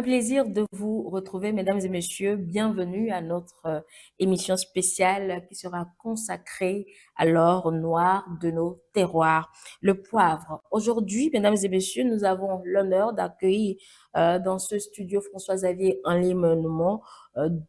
plaisir de vous retrouver, mesdames et messieurs. Bienvenue à notre émission spéciale qui sera consacrée à l'or noir de nos terroirs, le poivre. Aujourd'hui, mesdames et messieurs, nous avons l'honneur d'accueillir dans ce studio François-Xavier Henly-Menouman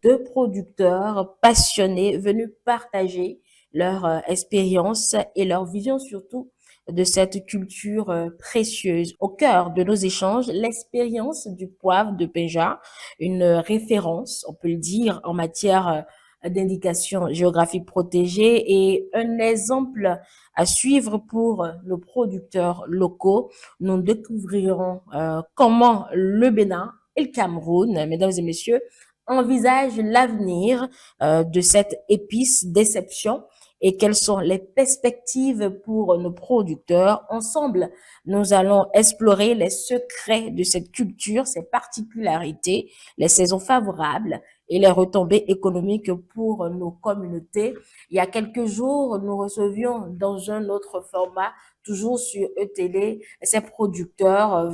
deux producteurs passionnés venus partager leur expérience et leur vision surtout de cette culture précieuse. Au cœur de nos échanges, l'expérience du poivre de Péja, une référence, on peut le dire, en matière d'indication géographique protégée et un exemple à suivre pour nos producteurs locaux. Nous découvrirons comment le Bénin et le Cameroun, mesdames et messieurs, envisagent l'avenir de cette épice d'exception et quelles sont les perspectives pour nos producteurs. Ensemble, nous allons explorer les secrets de cette culture, ses particularités, les saisons favorables et les retombées économiques pour nos communautés. Il y a quelques jours, nous recevions dans un autre format, toujours sur E-Télé, ces producteurs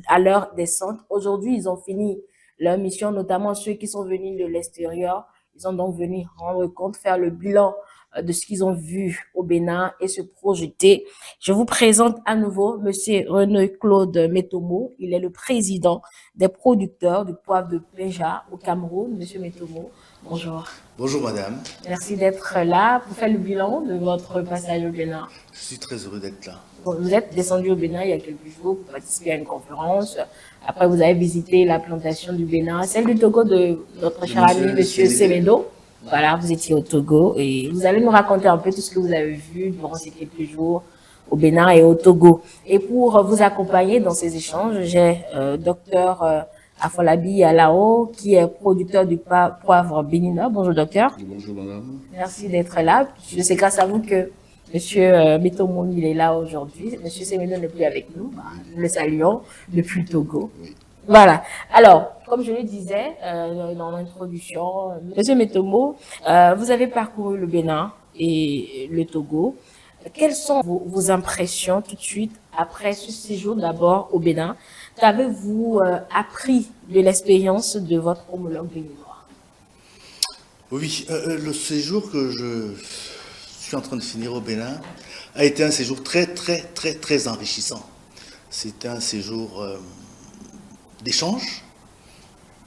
à leur descente. Aujourd'hui, ils ont fini leur mission, notamment ceux qui sont venus de l'extérieur. Ils ont donc venu rendre compte, faire le bilan de ce qu'ils ont vu au Bénin et se projeter. Je vous présente à nouveau Monsieur René-Claude Métomo. Il est le président des producteurs du poivre de Péja au Cameroun. Monsieur Métomo, bonjour. Bonjour madame. Merci d'être là pour faire le bilan de votre passage au Bénin. Je suis très heureux d'être là. Vous êtes descendu au Bénin il y a quelques jours pour participer à une conférence. Après, vous avez visité la plantation du Bénin, celle du Togo de notre cher ami Monsieur Semedo. Voilà, vous étiez au Togo et vous allez nous raconter un peu tout ce que vous avez vu durant ces quelques jours au Bénin et au Togo. Et pour vous accompagner dans ces échanges, j'ai docteur Afolabi Alao, qui est producteur du poivre béninois. Bonjour docteur. Bonjour madame. Merci d'être là. Je sais grâce à vous que Monsieur Métomo, il est là aujourd'hui. Monsieur Semedo n'est plus avec nous. Nous le saluons depuis le Togo. Oui. Voilà. Alors, comme je le disais dans l'introduction, Monsieur Métomo, vous avez parcouru le Bénin et le Togo. Quelles sont vos impressions tout de suite après ce séjour d'abord au Bénin? Qu'avez-vous appris de l'expérience de votre homologue béninois? Oui, le séjour que je suis en train de finir au Bénin a été un séjour très enrichissant. C'était un séjour d'échange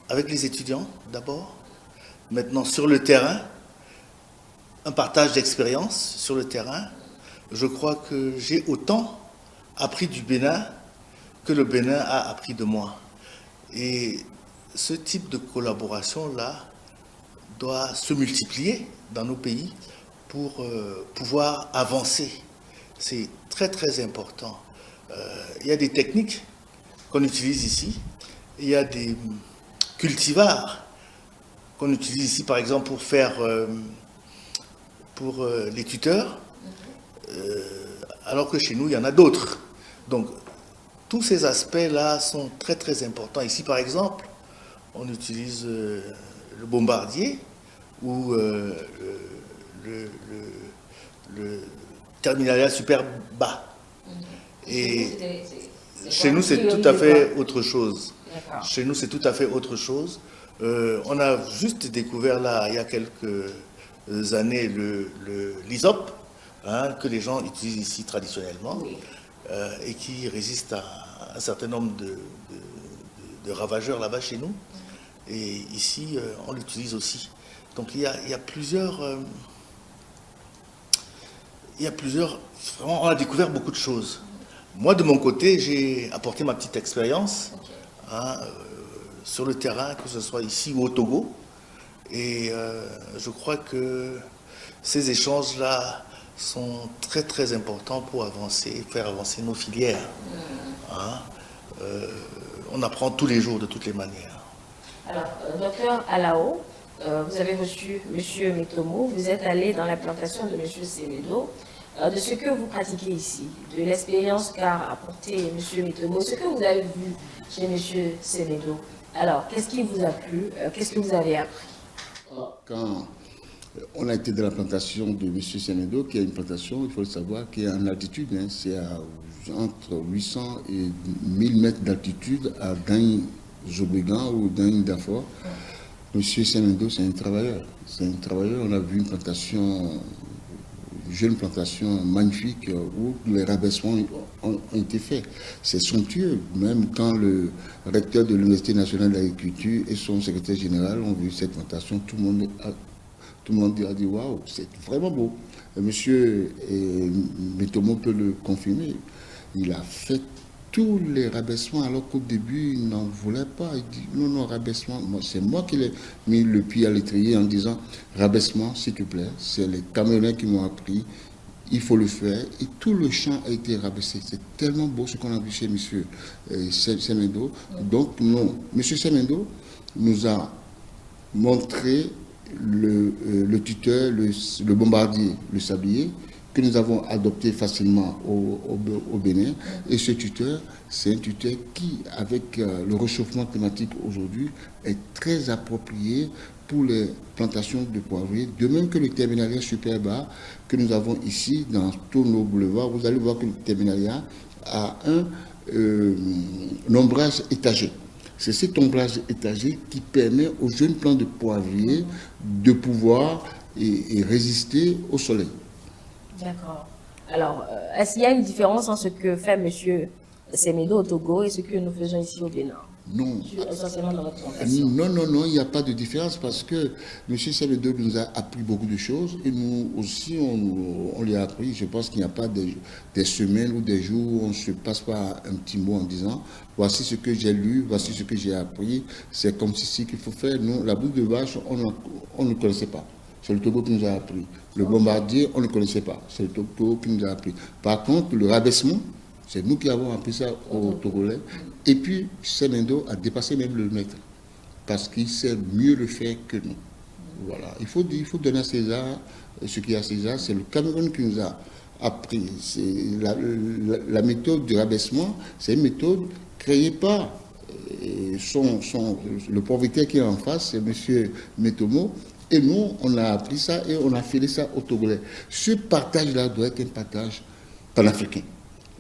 avec les étudiants d'abord, maintenant sur le terrain, un partage d'expérience sur le terrain. Je crois que j'ai autant appris du Bénin que le Bénin a appris de moi. Et ce type de collaboration-là doit se multiplier dans nos pays pour pouvoir avancer. C'est très important. Il y a des techniques qu'on utilise ici. Il y a des cultivars qu'on utilise ici, par exemple, pour faire pour les tuteurs, alors que chez nous, il y en a d'autres. Donc, tous ces aspects-là sont très importants. Ici, par exemple, on utilise le bombardier ou le terminalia super bas. Et chez nous, c'est tout à fait autre chose. Chez nous, c'est tout à fait autre chose. On a juste découvert là, il y a quelques années, l'hysope, hein, que les gens utilisent ici traditionnellement, et qui résiste à un certain nombre de ravageurs là-bas chez nous. Et ici, on l'utilise aussi. Donc il y a plusieurs... Vraiment, on a découvert beaucoup de choses. Moi, de mon côté, j'ai apporté ma petite expérience sur le terrain, que ce soit ici ou au Togo. Et je crois que ces échanges-là sont très importants pour avancer, faire avancer nos filières. On apprend tous les jours de toutes les manières. Alors, docteur Alao, vous avez reçu M. Métomo, vous êtes allé dans la plantation de M. Semedo. De ce que vous pratiquez ici, de l'expérience qu'a apporté M. Métomo, ce que vous avez vu chez M. Semedo. Alors, qu'est-ce qui vous a plu? Qu'est-ce que vous avez appris? Quand on a été dans la plantation de M. Semedo, qui est une plantation, il faut le savoir, qui est en altitude, hein, c'est entre 800 et 1000 mètres d'altitude à Gagny, Zobégan ou dans une Dafor. Monsieur Semendo, c'est un travailleur. C'est un travailleur. On a vu une plantation, une jeune plantation magnifique où les rabaissements ont été faits. C'est somptueux. Même quand le recteur de l'Université nationale d'agriculture et son secrétaire général ont vu cette plantation, tout le monde a dit waouh, c'est vraiment beau. Et monsieur Metomo peut le confirmer. Il a fait tous les rabaissements alors qu'au début il n'en voulait pas. Il dit non, non, rabaissement. C'est moi qui l'ai mis le pied à l'étrier en disant rabaissement, s'il te plaît. C'est les Camerounais qui m'ont appris. Il faut le faire. Et tout le champ a été rabaissé. C'est tellement beau ce qu'on a vu chez monsieur Semendo. Donc non, monsieur Semendo nous a montré le tuteur, le bombardier, le sablier, que nous avons adopté facilement au Bénin. Et ce tuteur, c'est un tuteur qui, avec le réchauffement climatique aujourd'hui, est très approprié pour les plantations de poivriers, de même que le terminaliat super bas que nous avons ici dans Tourneau Boulevard. Vous allez voir que le terminaliat a un ombrage étagé. C'est cet ombrage étagé qui permet aux jeunes plants de poivriers de pouvoir et résister au soleil. D'accord. Alors, est-ce qu'il y a une différence entre ce que fait M. Semedo au Togo et ce que nous faisons ici au Bénin? Non. Essentiellement dans votre plantation. Non, non, non, il n'y a pas de différence parce que M. Semedo nous a appris beaucoup de choses et nous aussi, on lui a appris. Je pense qu'il n'y a pas des semaines ou des jours où on ne se passe pas un petit mot en disant voici ce que j'ai lu, voici ce que j'ai appris, c'est comme ceci qu'il faut faire. Nous, la boule de vache, on ne connaissait pas. C'est le Togo qui nous a appris. Le bombardier, on ne connaissait pas. C'est le Togo qui nous a appris. Par contre, le rabaissement, c'est nous qui avons appris ça aux Togolais. Et puis, Semendo a dépassé même le maître. Parce qu'il sait mieux le faire que nous. Voilà. Il faut donner à César ce qu'il y a à César. C'est le Cameroun qui nous a appris. La méthode du rabaissement, c'est une méthode créée par le propriétaire qui est en face, c'est M. Metomo. Et nous, on a appris ça et on a fait ça aux Togolais. Ce partage-là doit être un partage panafricain.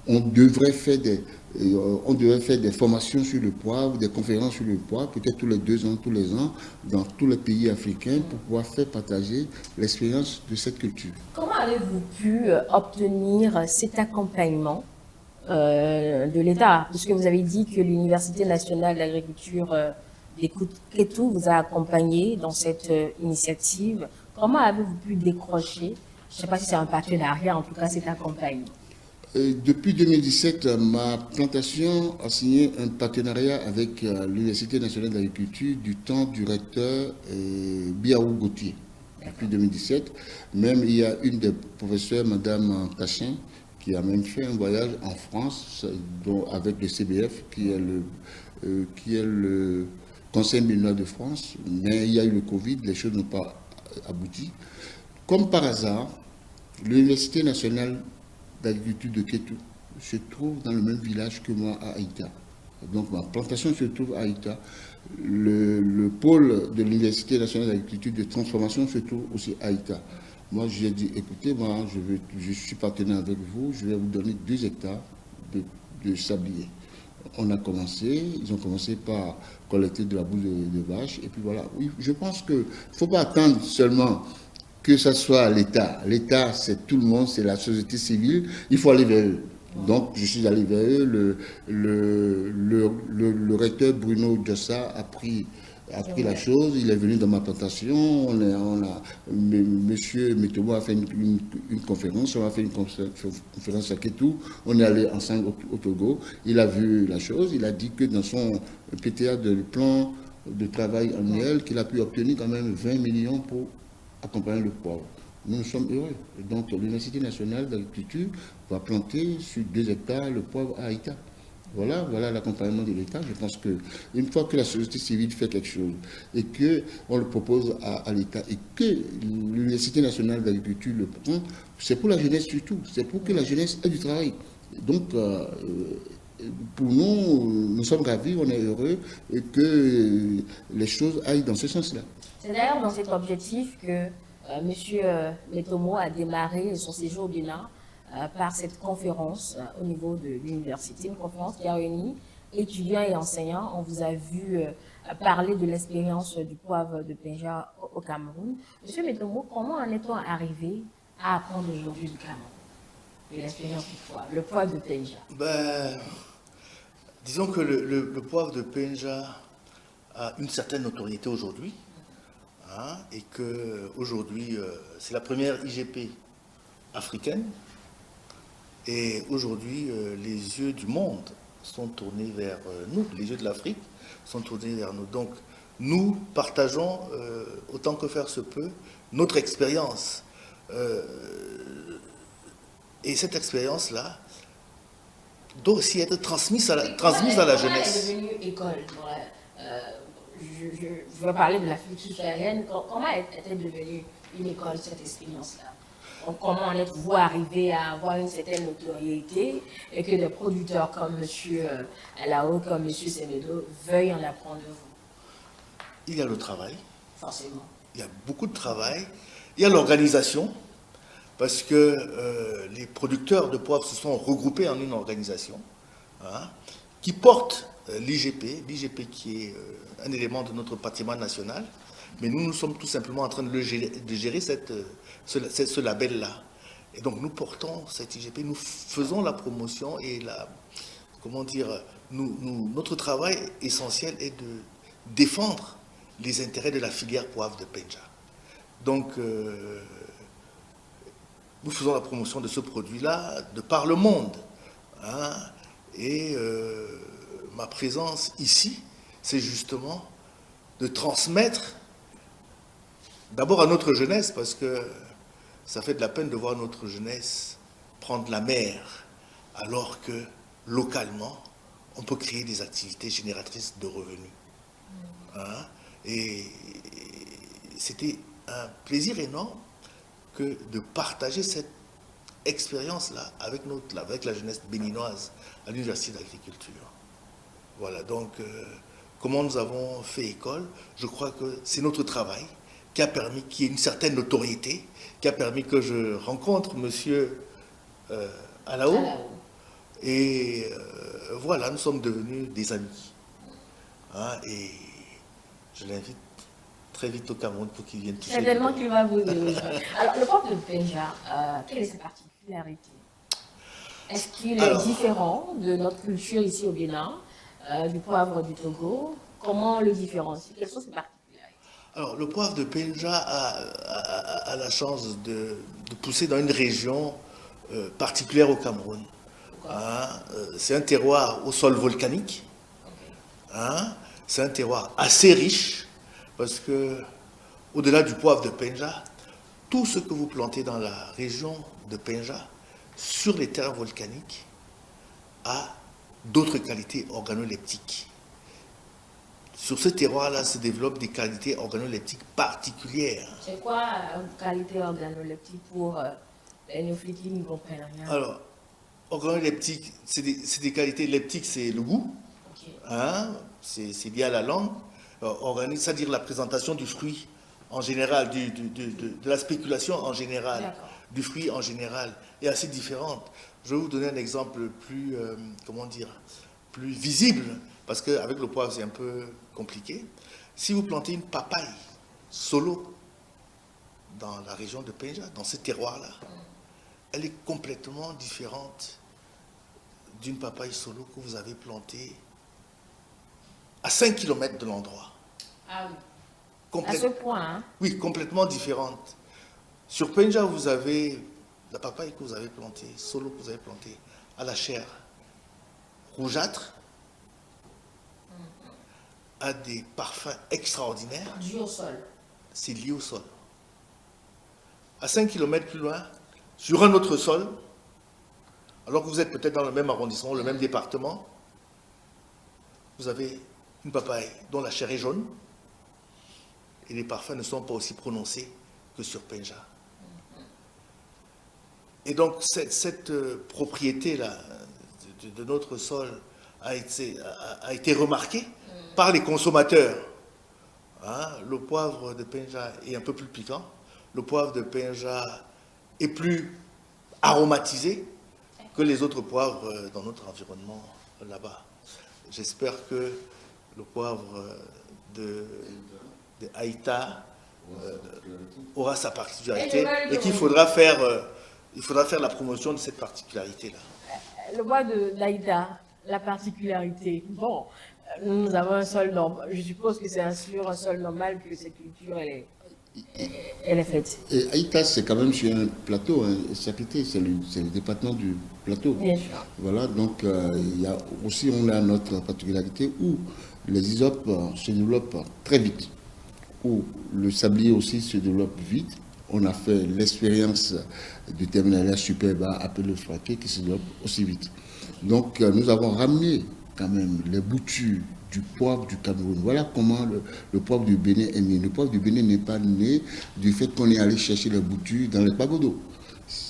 On devrait faire des formations sur le poivre, des conférences sur le poivre, peut-être tous les 2 ans, tous les ans, dans tous les pays africains pour pouvoir faire partager l'expérience de cette culture. Comment avez-vous pu obtenir cet accompagnement de l'État? Puisque vous avez dit que l'Université nationale d'agriculture d'Écoute Kétou vous a accompagné dans cette initiative. Comment avez-vous pu décrocher, je ne sais pas si c'est un partenariat, en tout cas cet accompagnement? Depuis 2017, ma plantation a signé un partenariat avec l'Université nationale d'agriculture du temps du recteur Biaou Gauthier. Depuis 2017, même il y a une des professeurs, Madame Tachin, qui a même fait un voyage en France avec le CBF, qui est le Conseil militaire de France, mais il y a eu le Covid, les choses n'ont pas abouti. Comme par hasard, l'Université nationale d'agriculture de Kétou se trouve dans le même village que moi à Haïta. Donc ma plantation se trouve à Haïta. Le pôle de l'Université nationale d'agriculture de transformation se trouve aussi à Haïta. Moi j'ai dit écoutez, moi je suis partenaire avec vous, je vais vous donner 2 hectares de sablier. On a commencé, ils ont commencé par collecter de la boue de vache et puis voilà. Oui, je pense qu'il ne faut pas attendre seulement que ce soit l'État. L'État, c'est tout le monde, c'est la société civile. Il faut aller vers eux. Donc, je suis allé vers eux. Le recteur Bruno Djossa a pris la chose. Il est venu dans ma plantation. Monsieur Metomo a fait une conférence. On a fait une conférence à Kétou. On est allé ensemble au Togo. Il a vu la chose. Il a dit que dans son PTA de plan de travail annuel, qu'il a pu obtenir quand même 20 millions pour accompagner le poivre. Nous sommes heureux. Donc l'Université nationale d'agriculture va planter sur 2 hectares le poivre à Haïta. Voilà l'accompagnement de l'État. Je pense qu'une fois que la société civile fait quelque chose et qu'on le propose à l'État et que l'Université nationale d'agriculture le prend, c'est pour la jeunesse surtout. C'est pour que la jeunesse ait du travail. Donc, pour nous sommes ravis, on est heureux et que les choses aillent dans ce sens-là. C'est d'ailleurs dans cet objectif que M. Metomo a démarré son séjour au Bénin par cette conférence au niveau de l'université, une conférence qui a réuni étudiant et enseignant, on vous a vu parler de l'expérience du poivre de Penja au Cameroun. Monsieur Metomo, comment en est-on arrivé à apprendre aujourd'hui du Cameroun, de l'expérience du poivre, le poivre de Penja? Ben, disons que le poivre de Penja a une certaine notoriété aujourd'hui, hein, et que aujourd'hui c'est la première IGP africaine. Et aujourd'hui, les yeux du monde sont tournés vers nous, les yeux de l'Afrique sont tournés vers nous. Donc, nous partageons, autant que faire se peut, notre expérience. Et cette expérience-là doit aussi être transmise à la jeunesse. Comment est devenue école je vais parler de l'Afrique subsaharienne. Comment est-elle devenue une école, cette expérience-là? Donc, comment en êtes-vous arrivé à avoir une certaine notoriété et que des producteurs comme M. Alao, comme M. Semedo veuillent en apprendre de vous? Il y a le travail. Forcément. Il y a beaucoup de travail. Il y a l'organisation, parce que les producteurs de poivre se sont regroupés en une organisation, hein, qui porte l'IGP, l'IGP qui est un élément de notre patrimoine national, mais nous sommes tout simplement en train de gérer ce label-là. Et donc nous portons cette IGP, nous faisons la promotion et notre travail essentiel est de défendre les intérêts de la filière poivre de Penja. Donc nous faisons la promotion de ce produit-là de par le monde, hein, et ma présence ici, c'est justement de transmettre d'abord à notre jeunesse, parce que ça fait de la peine de voir notre jeunesse prendre la mer, alors que localement, on peut créer des activités génératrices de revenus. Hein? Et c'était un plaisir énorme que de partager cette expérience-là avec la jeunesse béninoise à l'Université d'agriculture. Voilà, donc comment nous avons fait école, je crois que c'est notre travail qui a permis qu'il y ait une certaine notoriété, qui a permis que je rencontre monsieur Alao. Et voilà, nous sommes devenus des amis. Hein, et je l'invite très vite au Cameroun pour qu'il vienne toucher. Certainement qu'il va vous rejoindre. Alors, le poivre de Penja, quelle est sa particularité? Est-ce qu'il est différent de notre culture ici au Bénin, du poivre du Togo? Comment on le différencie? Quelles sont ses particularités? Alors, le poivre de Penja a la chance de pousser dans une région particulière au Cameroun. Hein, c'est un terroir au sol volcanique. Hein, c'est un terroir assez riche parce que, au-delà du poivre de Penja, tout ce que vous plantez dans la région de Penja, sur les terres volcaniques, a d'autres qualités organoleptiques. Sur ce terroir-là se développent des qualités organoleptiques particulières. C'est quoi une qualité organoleptique pour les néophytes qui n'y comprennent rien? Alors, organoleptique, c'est des qualités leptiques, c'est le goût. Okay. Hein, c'est lié à la langue. Organique, c'est-à-dire la présentation du fruit en général, de la spéculation en général, du fruit en général, est assez différente. Je vais vous donner un exemple plus, plus visible, parce qu'avec le poivre, c'est un peu compliqué. Si vous plantez une papaye solo dans la région de Penja, dans ce terroir-là, elle est complètement différente d'une papaye solo que vous avez plantée à 5 km de l'endroit. Ah oui. À ce point, hein? Oui, complètement différente. Sur Penja, vous avez la papaye que vous avez plantée, solo que vous avez plantée, à la chair rougeâtre, a des parfums extraordinaires. Dû au sol. C'est lié au sol. À 5 km plus loin, sur un autre sol, alors que vous êtes peut-être dans le même arrondissement, le même département, vous avez une papaye dont la chair est jaune et les parfums ne sont pas aussi prononcés que sur Penja. Et donc cette propriété-là de notre sol a été remarquée par les consommateurs. Hein, le poivre de Penja est un peu plus piquant, le poivre de Penja est plus aromatisé que les autres poivres dans notre environnement là-bas. j'espère que le poivre de Haïta aura sa particularité et qu'il faudra faire, il faudra faire la promotion de cette particularité-là. Le bois d'Aïda, la particularité. Bon, nous avons un sol normal. Je suppose que c'est sur un sol normal que cette culture, elle est faite. Et Haïta, c'est quand même sur un plateau, hein, Sacré, c'est le département du plateau. Bien sûr. Voilà, donc il y a aussi, on a notre particularité où les isopes se développent très vite, où le sablier aussi se développe vite. On a fait l'expérience du terminalia superba appelé le frappé qui se développe aussi vite. Donc nous avons ramené quand même les boutures du poivre du Cameroun. Voilà comment le poivre du Bénin est né. Le poivre du Bénin n'est pas né du fait qu'on est allé chercher les boutures dans les pagodos.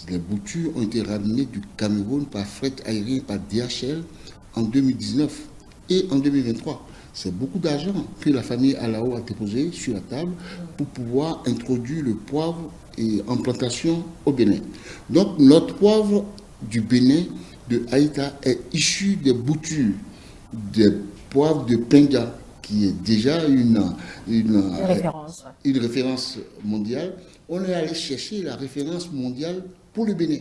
Les boutures ont été ramenées du Cameroun par fret aérien, par DHL en 2019 et en 2023. C'est beaucoup d'argent que la famille Alao a déposé sur la table pour pouvoir introduire le poivre en plantation au Bénin. Donc notre poivre du Bénin, de Haïta, est issu des boutures des poivre de Penga, qui est déjà une référence mondiale. On est allé chercher la référence mondiale pour le Bénin.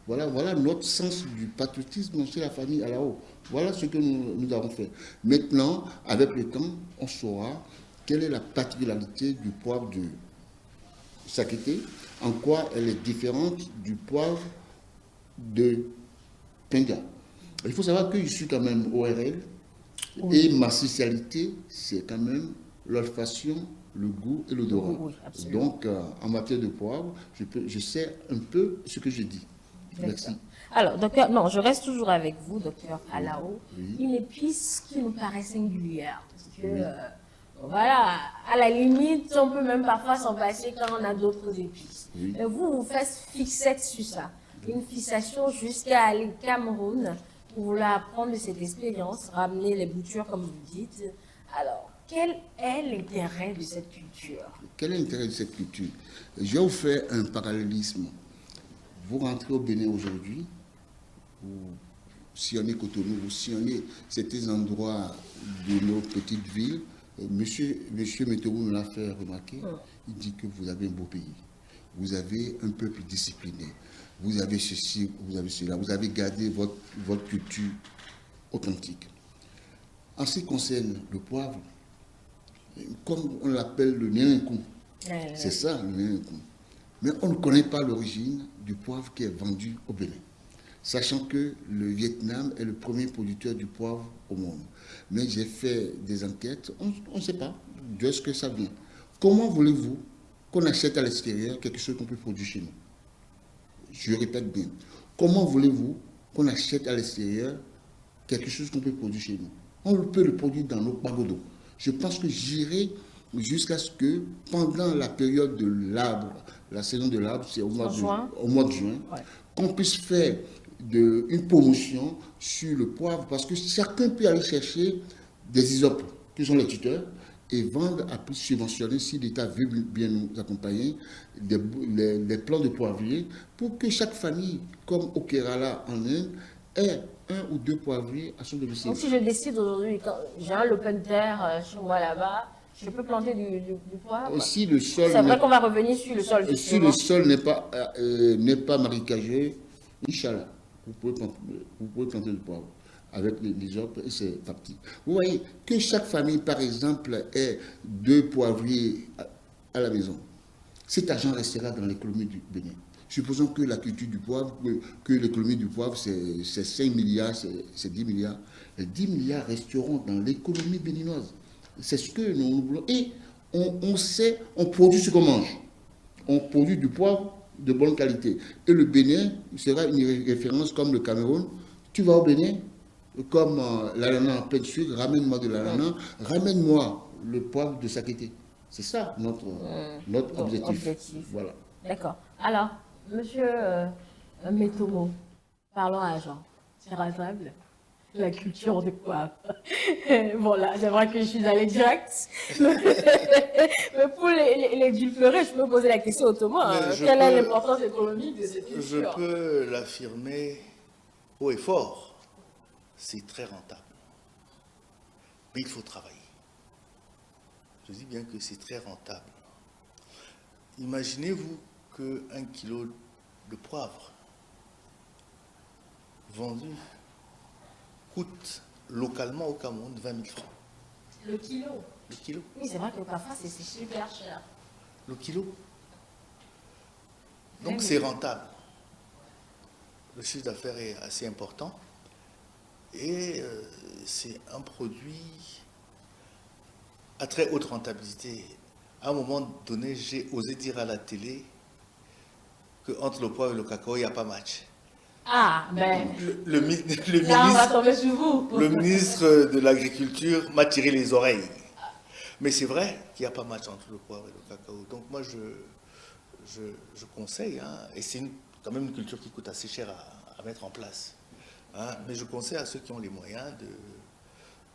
Voilà notre sens du patriotisme chez la famille Alao. Voilà ce que nous avons fait. Maintenant, avec le temps, on saura quelle est la particularité du poivre de Sakété, en quoi elle est différente du poivre de Penga. Il faut savoir que je suis quand même ORL. Oui. Et ma spécialité, c'est quand même l'olfaction, le goût et l'odorat. Oui, donc, en matière de poivre, je sais un peu ce que je dis. Merci. Alors, docteur, non, je reste toujours avec vous, docteur Alao. Oui. Une épice qui nous paraît singulière. Parce que, voilà, à la limite, on peut même parfois s'en passer quand on a d'autres épices. Oui. Vous faites fixette sur ça. Une fixation jusqu'à aller au Cameroun. Pour vouloir apprendre de cette expérience, ramener les boutures comme vous dites. Alors, quel est l'intérêt de cette culture? Quel est l'intérêt de cette culture? Je vais vous faire un parallélisme. Vous rentrez au Bénin aujourd'hui, vous sillonnez Cotonou, vous sillonnez certains endroits de nos petites villes. Monsieur Météo nous l'a fait remarquer, il dit que vous avez un beau pays. Vous avez un peuple discipliné. Vous avez ceci, vous avez cela, vous avez gardé votre culture authentique. En ce qui concerne le poivre, comme on l'appelle le nérinkou, c'est ça le nérinkou. Mais on ne connaît pas l'origine du poivre qui est vendu au Bénin, sachant que le Vietnam est le premier producteur du poivre au monde. Mais j'ai fait des enquêtes, on ne sait pas d'où est-ce que ça vient. Comment voulez-vous qu'on achète à l'extérieur quelque chose qu'on peut produire chez nous? Je répète bien. Comment voulez-vous qu'on achète à l'extérieur quelque chose qu'on peut produire chez nous? On peut le produire dans nos pagodos. Je pense que j'irai jusqu'à ce que, pendant la période de l'arbre, la saison de l'arbre, c'est au mois de juin, qu'on puisse faire une promotion sur le poivre, parce que chacun peut aller chercher des isopes, qui sont les tuteurs, et vendre à plus subventionner, si l'État veut bien nous accompagner, les plants de poivriers, pour que chaque famille, comme au Kerala en Inde, ait un ou deux poivriers à son domicile. Donc si je décide aujourd'hui, quand j'ai un open terre chez moi là-bas, je peux planter du poivre. Si le sol, c'est vrai qu'on va revenir sur le sol. Si le sol n'est pas marécageux, Inch'Allah, vous pouvez planter du poivre avec les autres, et c'est parti. Vous voyez que chaque famille, par exemple, ait 2 poivriers à la maison. Cet argent restera dans l'économie du Bénin. Supposons que la culture du poivre, que l'économie du poivre, c'est 5 milliards, c'est 10 milliards. Les 10 milliards resteront dans l'économie béninoise. C'est ce que nous voulons. Et on sait, on produit ce qu'on mange. On produit du poivre de bonne qualité. Et le Bénin sera une référence comme le Cameroun. Tu vas au Bénin, comme l'ananas en plein de sucre, ramène-moi de l'ananas, ramène-moi le poivre de Sakété. C'est ça notre objectif. Voilà. D'accord. Alors, monsieur Métomo, parlons argent. C'est rasable. La culture de poivre. Bon, là, c'est vrai que je suis allée direct. Mais pour les dulpérés, je peux poser la question autrement. Quelle est l'importance économique de cette culture? Je peux l'affirmer haut et fort. C'est très rentable. Mais il faut travailler. Je dis bien que c'est très rentable. Imaginez-vous qu'un kilo de poivre vendu coûte localement au Cameroun 20 000 francs. Le kilo. Le kilo. Oui, c'est vrai que parfois, c'est super cher. Le kilo. Donc 20 000. c'est rentable. Le chiffre d'affaires est assez important. Et c'est un produit à très haute rentabilité. À un moment donné, j'ai osé dire à la télé qu'entre le poivre et le cacao, il n'y a pas match. Ah, ben, Le là, on va tomber sur vous. le ministre de l'Agriculture m'a tiré les oreilles. Mais c'est vrai qu'il n'y a pas match entre le poivre et le cacao. Donc moi, je conseille, hein, et c'est quand même une culture qui coûte assez cher à mettre en place. Hein, mais je conseille à ceux qui ont les moyens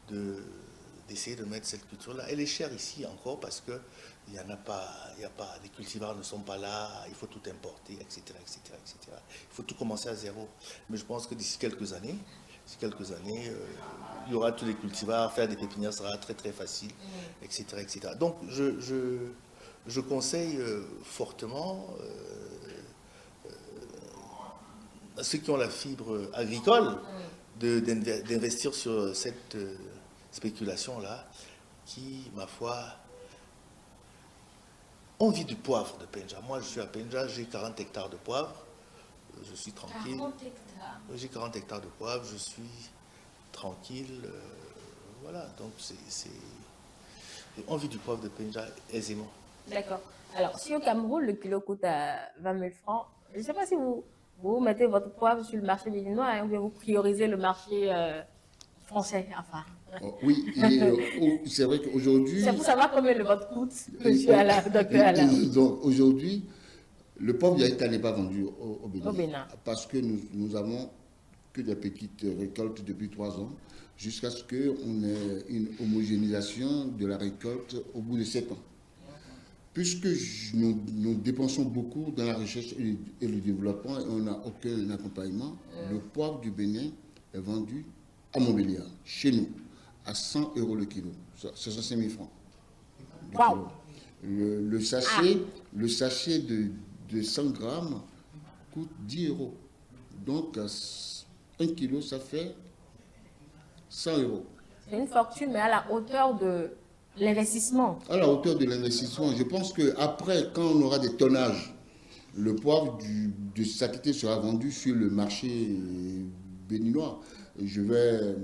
d'essayer de mettre cette culture-là. Elle est chère ici encore parce que il y a pas, les cultivars ne sont pas là, il faut tout importer, etc., etc., etc. Il faut tout commencer à zéro. Mais je pense que d'ici quelques années, il y aura tous les cultivars, faire des pépinières sera très très facile, etc., etc. Donc je conseille fortement à ceux qui ont la fibre agricole d'investir sur cette spéculation-là qui, ma foi, on vit du poivre de Penja. Moi, je suis à Penja, j'ai 40 hectares de poivre. Je suis tranquille. 40 hectares. J'ai 40 hectares de poivre, je suis tranquille. Voilà, donc on vit du poivre de Penja aisément. D'accord. Alors, si au Cameroun, le kilo coûte à 20 000 francs, je ne sais pas si vous mettez votre poivre sur le marché béninois, hein, ou bien vous priorisez le marché français, enfin. Oh, oui, c'est vrai qu'aujourd'hui, C'est pour savoir combien le vote coûte, monsieur Alain, docteur Alain. donc aujourd'hui, le poivre d'Aïta n'est pas vendu au Bénin. Au Bénin. Parce que nous avons que des petites récoltes depuis 3 ans, jusqu'à ce qu'on ait une homogénéisation de la récolte au bout de 7 ans. Puisque nous dépensons beaucoup dans la recherche et le développement et on n'a aucun accompagnement, le poivre du Bénin est vendu à Montbéliard, chez nous, à 100 € le kilo, 65 000 francs. Wow. Le sachet de 100 grammes coûte 10 €. Donc, 1 kilo, ça fait 100 €. C'est une fortune, mais à la hauteur de l'investissement. À la hauteur de l'investissement, je pense qu'après, quand on aura des tonnages, le poivre de Sakité sera vendu sur le marché béninois. Je vais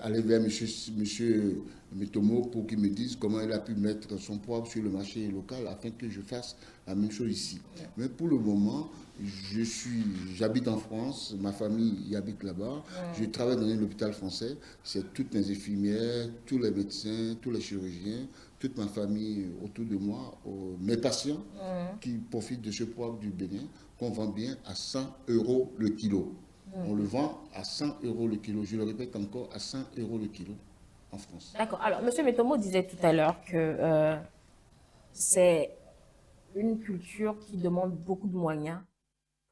aller vers monsieur Metomo pour qu'il me dise comment il a pu mettre son poivre sur le marché local afin que je fasse la même chose ici. Mais pour le moment, j'habite en France, ma famille y habite là-bas, je travaille dans un hôpital français, c'est toutes les infirmières, tous les médecins, tous les chirurgiens, toute ma famille autour de moi, mes patients qui profitent de ce poivre du Bénin qu'on vend bien à 100 € le kilo. On le vend à 100 € le kilo. Je le répète encore, à 100 € le kilo en France. D'accord. Alors, monsieur Metomo disait tout à l'heure que c'est une culture qui demande beaucoup de moyens.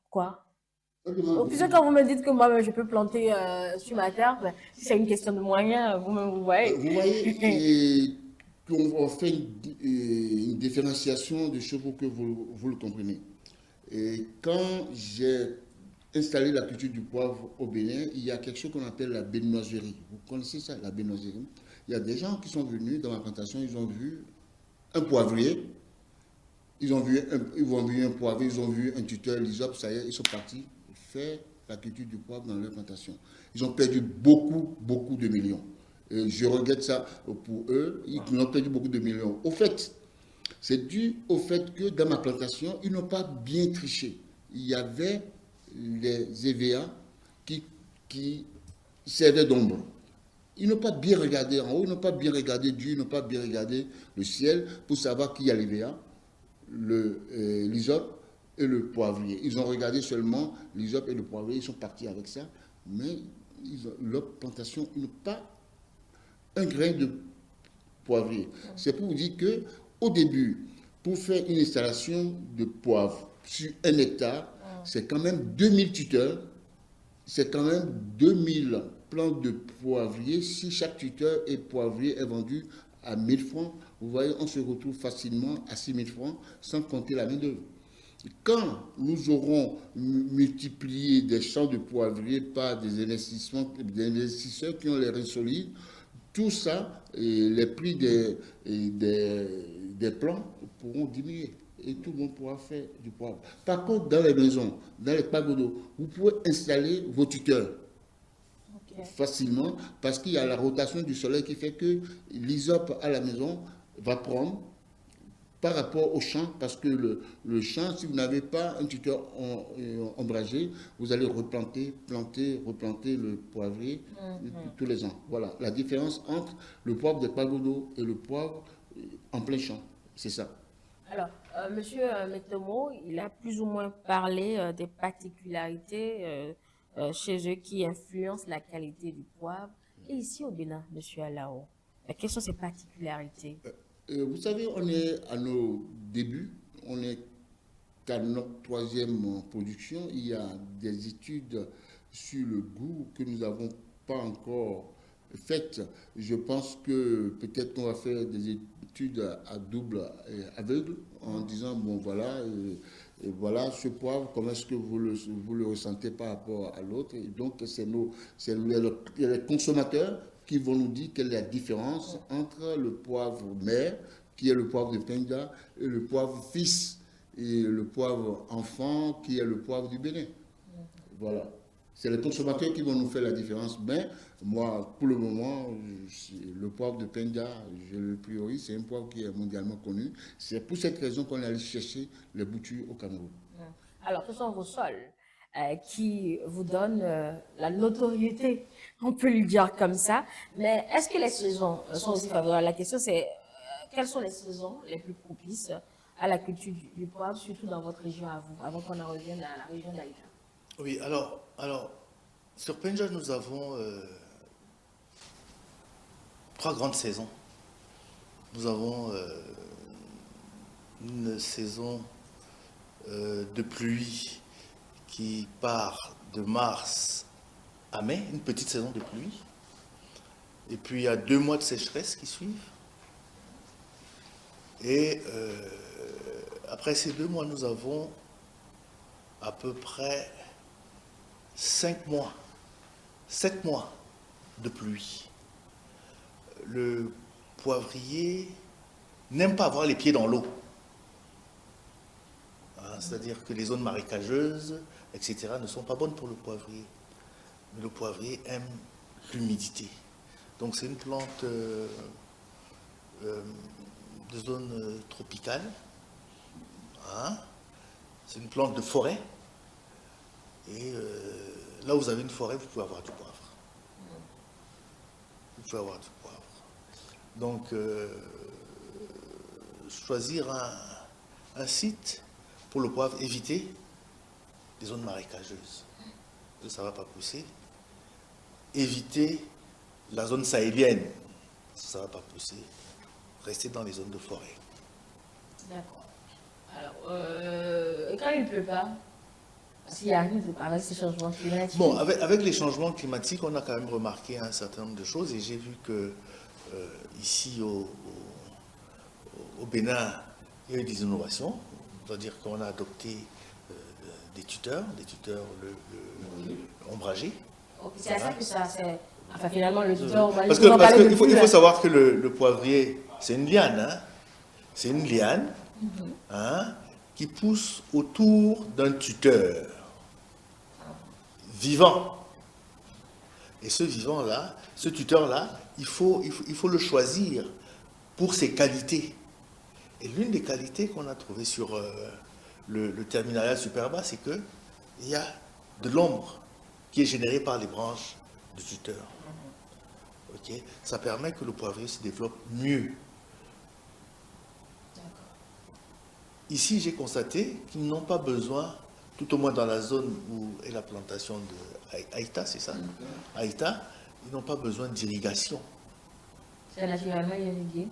Pourquoi? Puisque quand vous me dites que moi-même je peux planter sur ma terre, ben, si c'est une question de moyens, vous-même vous voyez. Vous voyez, on fait une différenciation de choses pour que vous le compreniez. Et quand j'ai installé la culture du poivre au Bénin, il y a quelque chose qu'on appelle la béninoiserie. Vous connaissez ça, la béninoiserie? Il y a des gens qui sont venus dans ma plantation, ils ont vu un poivrier, ils ont vu un poivrier, ils ont vu un tuteur, l'ISOP, ça y est, ils sont partis faire la culture du poivre dans leur plantation. Ils ont perdu beaucoup, beaucoup de millions. Et je regrette ça pour eux, ils ont perdu beaucoup de millions. Au fait, c'est dû au fait que dans ma plantation, ils n'ont pas bien triché. Il y avait les EVA qui servaient d'ombre. Ils n'ont pas bien regardé en haut, ils n'ont pas bien regardé Dieu, ils n'ont pas bien regardé le ciel pour savoir qui a l'EVA, l'ISOP et le poivrier. Ils ont regardé seulement l'ISOP et le poivrier, ils sont partis avec ça, mais leur plantation n'a pas un grain de poivrier. C'est pour vous dire qu'au début, pour faire une installation de poivre sur 1 hectare, c'est quand même 2000 tuteurs, c'est quand même 2000 plan de poivrier, si chaque tuteur et poivrier est vendu à 1000 francs, vous voyez, on se retrouve facilement à 6000 francs sans compter la main-d'œuvre. Quand nous aurons multiplié des champs de poivriers par des investisseurs qui ont les reins solides, tout ça, et les prix des plants pourront diminuer et tout le monde pourra faire du poivre. Par contre, dans les maisons, dans les pagodos, vous pouvez installer vos tuteurs facilement parce qu'il y a la rotation du soleil qui fait que l'isope à la maison va prendre par rapport au champ, parce que le champ, si vous n'avez pas un tuteur ombragé, vous allez replanter, replanter le poivrier tous les ans. Voilà la différence entre le poivre de pagodo et le poivre en plein champ. C'est ça. Alors, Monsieur Metomo, il a plus ou moins parlé des particularités chez eux qui influencent la qualité du poivre. Et ici au Bénin, Monsieur Alao, quelles sont ces particularités? Vous savez, on est à nos débuts, on est qu'à notre troisième production. Il y a des études sur le goût que nous n'avons pas encore faites. Je pense que peut-être on va faire des études à double aveugle en disant, bon voilà, voilà ce poivre, comment est-ce que vous le ressentez par rapport à l'autre. Et donc c'est les consommateurs qui vont nous dire quelle est la différence entre le poivre mère, qui est le poivre de Penja, et le poivre fils, et le poivre enfant, qui est le poivre du Bénin. Voilà. C'est les consommateurs qui vont nous faire la différence. Mais moi, pour le moment, le poivre de Penja, je le priorise, c'est un poivre qui est mondialement connu. C'est pour cette raison qu'on est allé chercher les boutures au Cameroun. Alors, ce sont vos sols qui vous donnent la notoriété, on peut le dire comme ça. Mais est-ce que les saisons sont aussi favorables? La question c'est quelles sont les saisons les plus propices à la culture du poivre, surtout dans votre région à vous, avant qu'on en revienne à la région d'Aïda? Oui, alors, sur Penja, nous avons 3 grandes saisons. Nous avons une saison de pluie qui part de mars à mai, une petite saison de pluie. Et puis il y a 2 mois de sécheresse qui suivent. Et après ces 2 mois, nous avons à peu près 7 mois de pluie. Le poivrier n'aime pas avoir les pieds dans l'eau. C'est-à-dire que les zones marécageuses, etc., ne sont pas bonnes pour le poivrier. Mais le poivrier aime l'humidité. Donc c'est une plante de zone tropicale. C'est une plante de forêt. Et là où vous avez une forêt, vous pouvez avoir du poivre. Vous pouvez avoir du poivre. Donc, choisir un site pour le poivre, éviter les zones marécageuses. Ça ne va pas pousser. Éviter la zone sahélienne. Ça ne va pas pousser. Rester dans les zones de forêt. D'accord. Alors, quand il ne pleut pas, s'il arrive avec ces changements climatiques. Bon, avec les changements climatiques, on a quand même remarqué un certain nombre de choses et j'ai vu que ici au Bénin, il y a eu des innovations. C'est-à-dire qu'on a adopté des tuteurs ombragés. C'est à ça que ça c'est. Enfin, finalement, le tuteur ombragé. Parce qu'il faut savoir que le poivrier, c'est une liane. C'est une liane qui pousse autour d'un tuteur vivant. Et ce vivant-là, ce tuteur-là, il faut le choisir pour ses qualités. Et l'une des qualités qu'on a trouvées sur le terminal super bas, c'est qu'il y a de l'ombre qui est générée par les branches du tuteur. Okay? Ça permet que le poivrier se développe mieux. Ici, j'ai constaté qu'ils n'ont pas besoin, tout au moins dans la zone où est la plantation de Aïta, c'est ça? Aïta, ils n'ont pas besoin d'irrigation. C'est naturellement irrigué.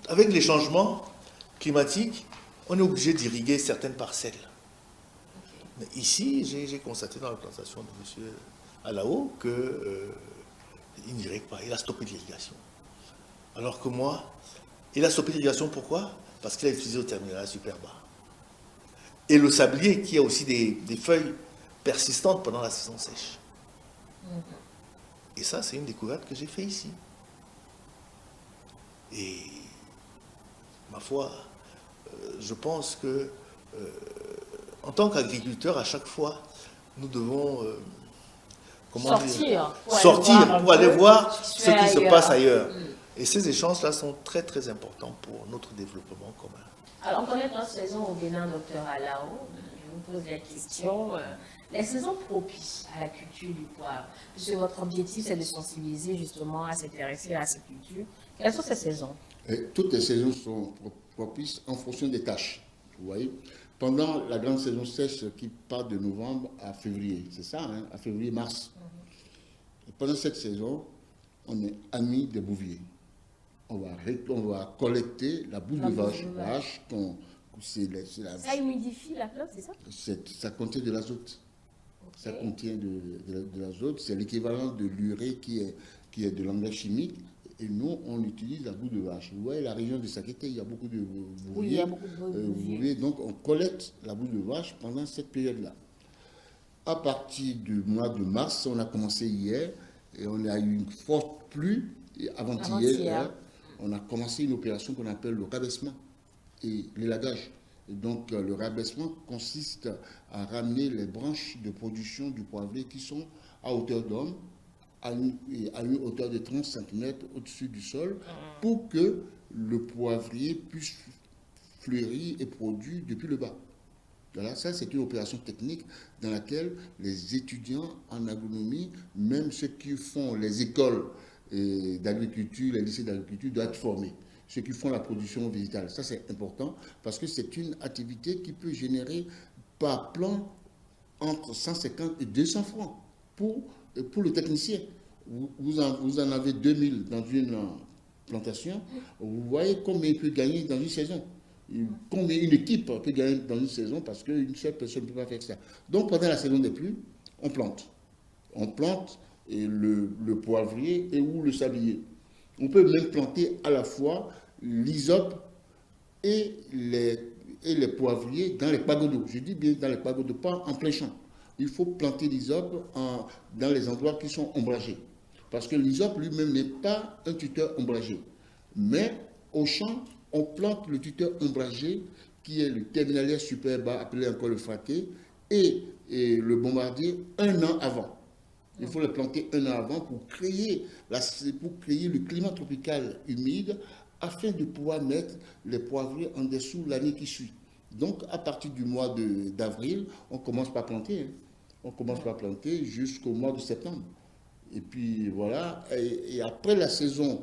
Avec les changements climatiques, on est obligé d'irriguer certaines parcelles. Mais ici, j'ai constaté dans la plantation de M. à Lao que il n'irrigue pas. Il a stoppé l'irrigation. Alors que moi, il a stoppé l'irrigation, pourquoi? Parce qu'il a utilisé au terminal super bas. Et le sablier qui a aussi des feuilles persistantes pendant la saison sèche. Et ça, c'est une découverte que j'ai fait ici. Et ma foi, je pense que en tant qu'agriculteur, à chaque fois, nous devons sortir pour aller voir ce qui se passe ailleurs. Et ces échanges-là sont très très importants pour notre développement commun. Alors, on connaît notre saison au Bénin, docteur Alao. Je vous pose la question. Les saisons propices à la culture du poivre, puisque votre objectif, c'est de sensibiliser justement à s'intéresser à cette culture. Quelles sont ces saisons? Toutes les saisons sont propices en fonction des tâches. Vous voyez, pendant la grande saison sèche qui part de novembre à février, c'est ça, hein, à février-mars. Et pendant cette saison, on est amis des bouviers. On va collecter la bouse de vache. Ça humidifie la plante, c'est ça? Ça contient de l'azote. Okay. Ça contient de l'azote. C'est l'équivalent de l'urée qui est de l'engrais chimique. Et nous, on utilise la boue de vache. Vous voyez, la région de Sakété, il y a beaucoup de bouviers. Oui, il y a beaucoup de bouviers. Donc, on collecte la boue de vache pendant cette période-là. À partir du mois de mars, on a commencé hier, et on a eu une forte pluie, avant-hier, on a commencé une opération qu'on appelle le rabaissement et l'élagage. Et donc, le rabaissement consiste à ramener les branches de production du poivrier qui sont à hauteur d'homme, à une hauteur de 30 cm au-dessus du sol, pour que le poivrier puisse fleurir et produire depuis le bas. Voilà, ça, c'est une opération technique dans laquelle les étudiants en agronomie, même ceux qui font les écoles d'agriculture, les lycées d'agriculture, doivent être formés. Ceux qui font la production végétale. Ça, c'est important parce que c'est une activité qui peut générer par plan entre 150 et 200 francs pour le technicien. Vous en avez 2000 dans une plantation. Vous voyez combien il peut gagner dans une saison. Combien une équipe peut gagner dans une saison parce qu'une seule personne ne peut pas faire ça. Donc, pendant la saison des pluies, on plante. On plante le poivrier et ou le sablier. On peut même planter à la fois l'hysope et les poivriers dans les pagodos. Je dis bien dans les pagodos, pas en plein champ. Il faut planter l'hysope dans les endroits qui sont ombragés. Parce que l'hysope lui-même n'est pas un tuteur ombragé. Mais au champ, on plante le tuteur ombragé qui est le terminalia super bas, appelé encore le fraqué, et le bombardier un an avant. Il faut le planter un an avant pour créer le climat tropical humide afin de pouvoir mettre les poivriers en dessous l'année qui suit. Donc, à partir du mois d'avril, on commence par planter. Hein. On commence par planter jusqu'au mois de septembre. Et puis, voilà. Et après la saison,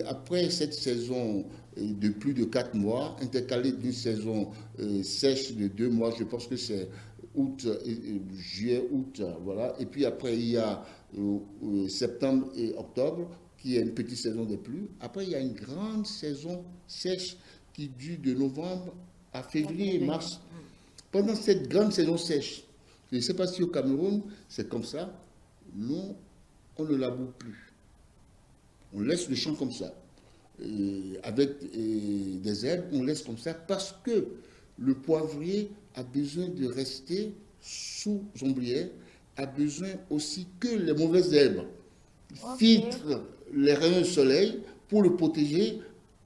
après cette saison de plus de 4 mois, intercalée d'une saison sèche de 2 mois, je pense que c'est août, juillet, août, voilà. Et puis après, il y a septembre et octobre, qui est une petite saison de pluie. Après, il y a une grande saison sèche qui dure de novembre à février et mars. Pendant cette grande saison sèche, je ne sais pas si au Cameroun, c'est comme ça, nous, on ne laboure plus. On laisse le champ comme ça. Avec des herbes, on laisse comme ça parce que le poivrier a besoin de rester sous ombrière, a besoin aussi que les mauvaises herbes filtrent les rayons du soleil pour le protéger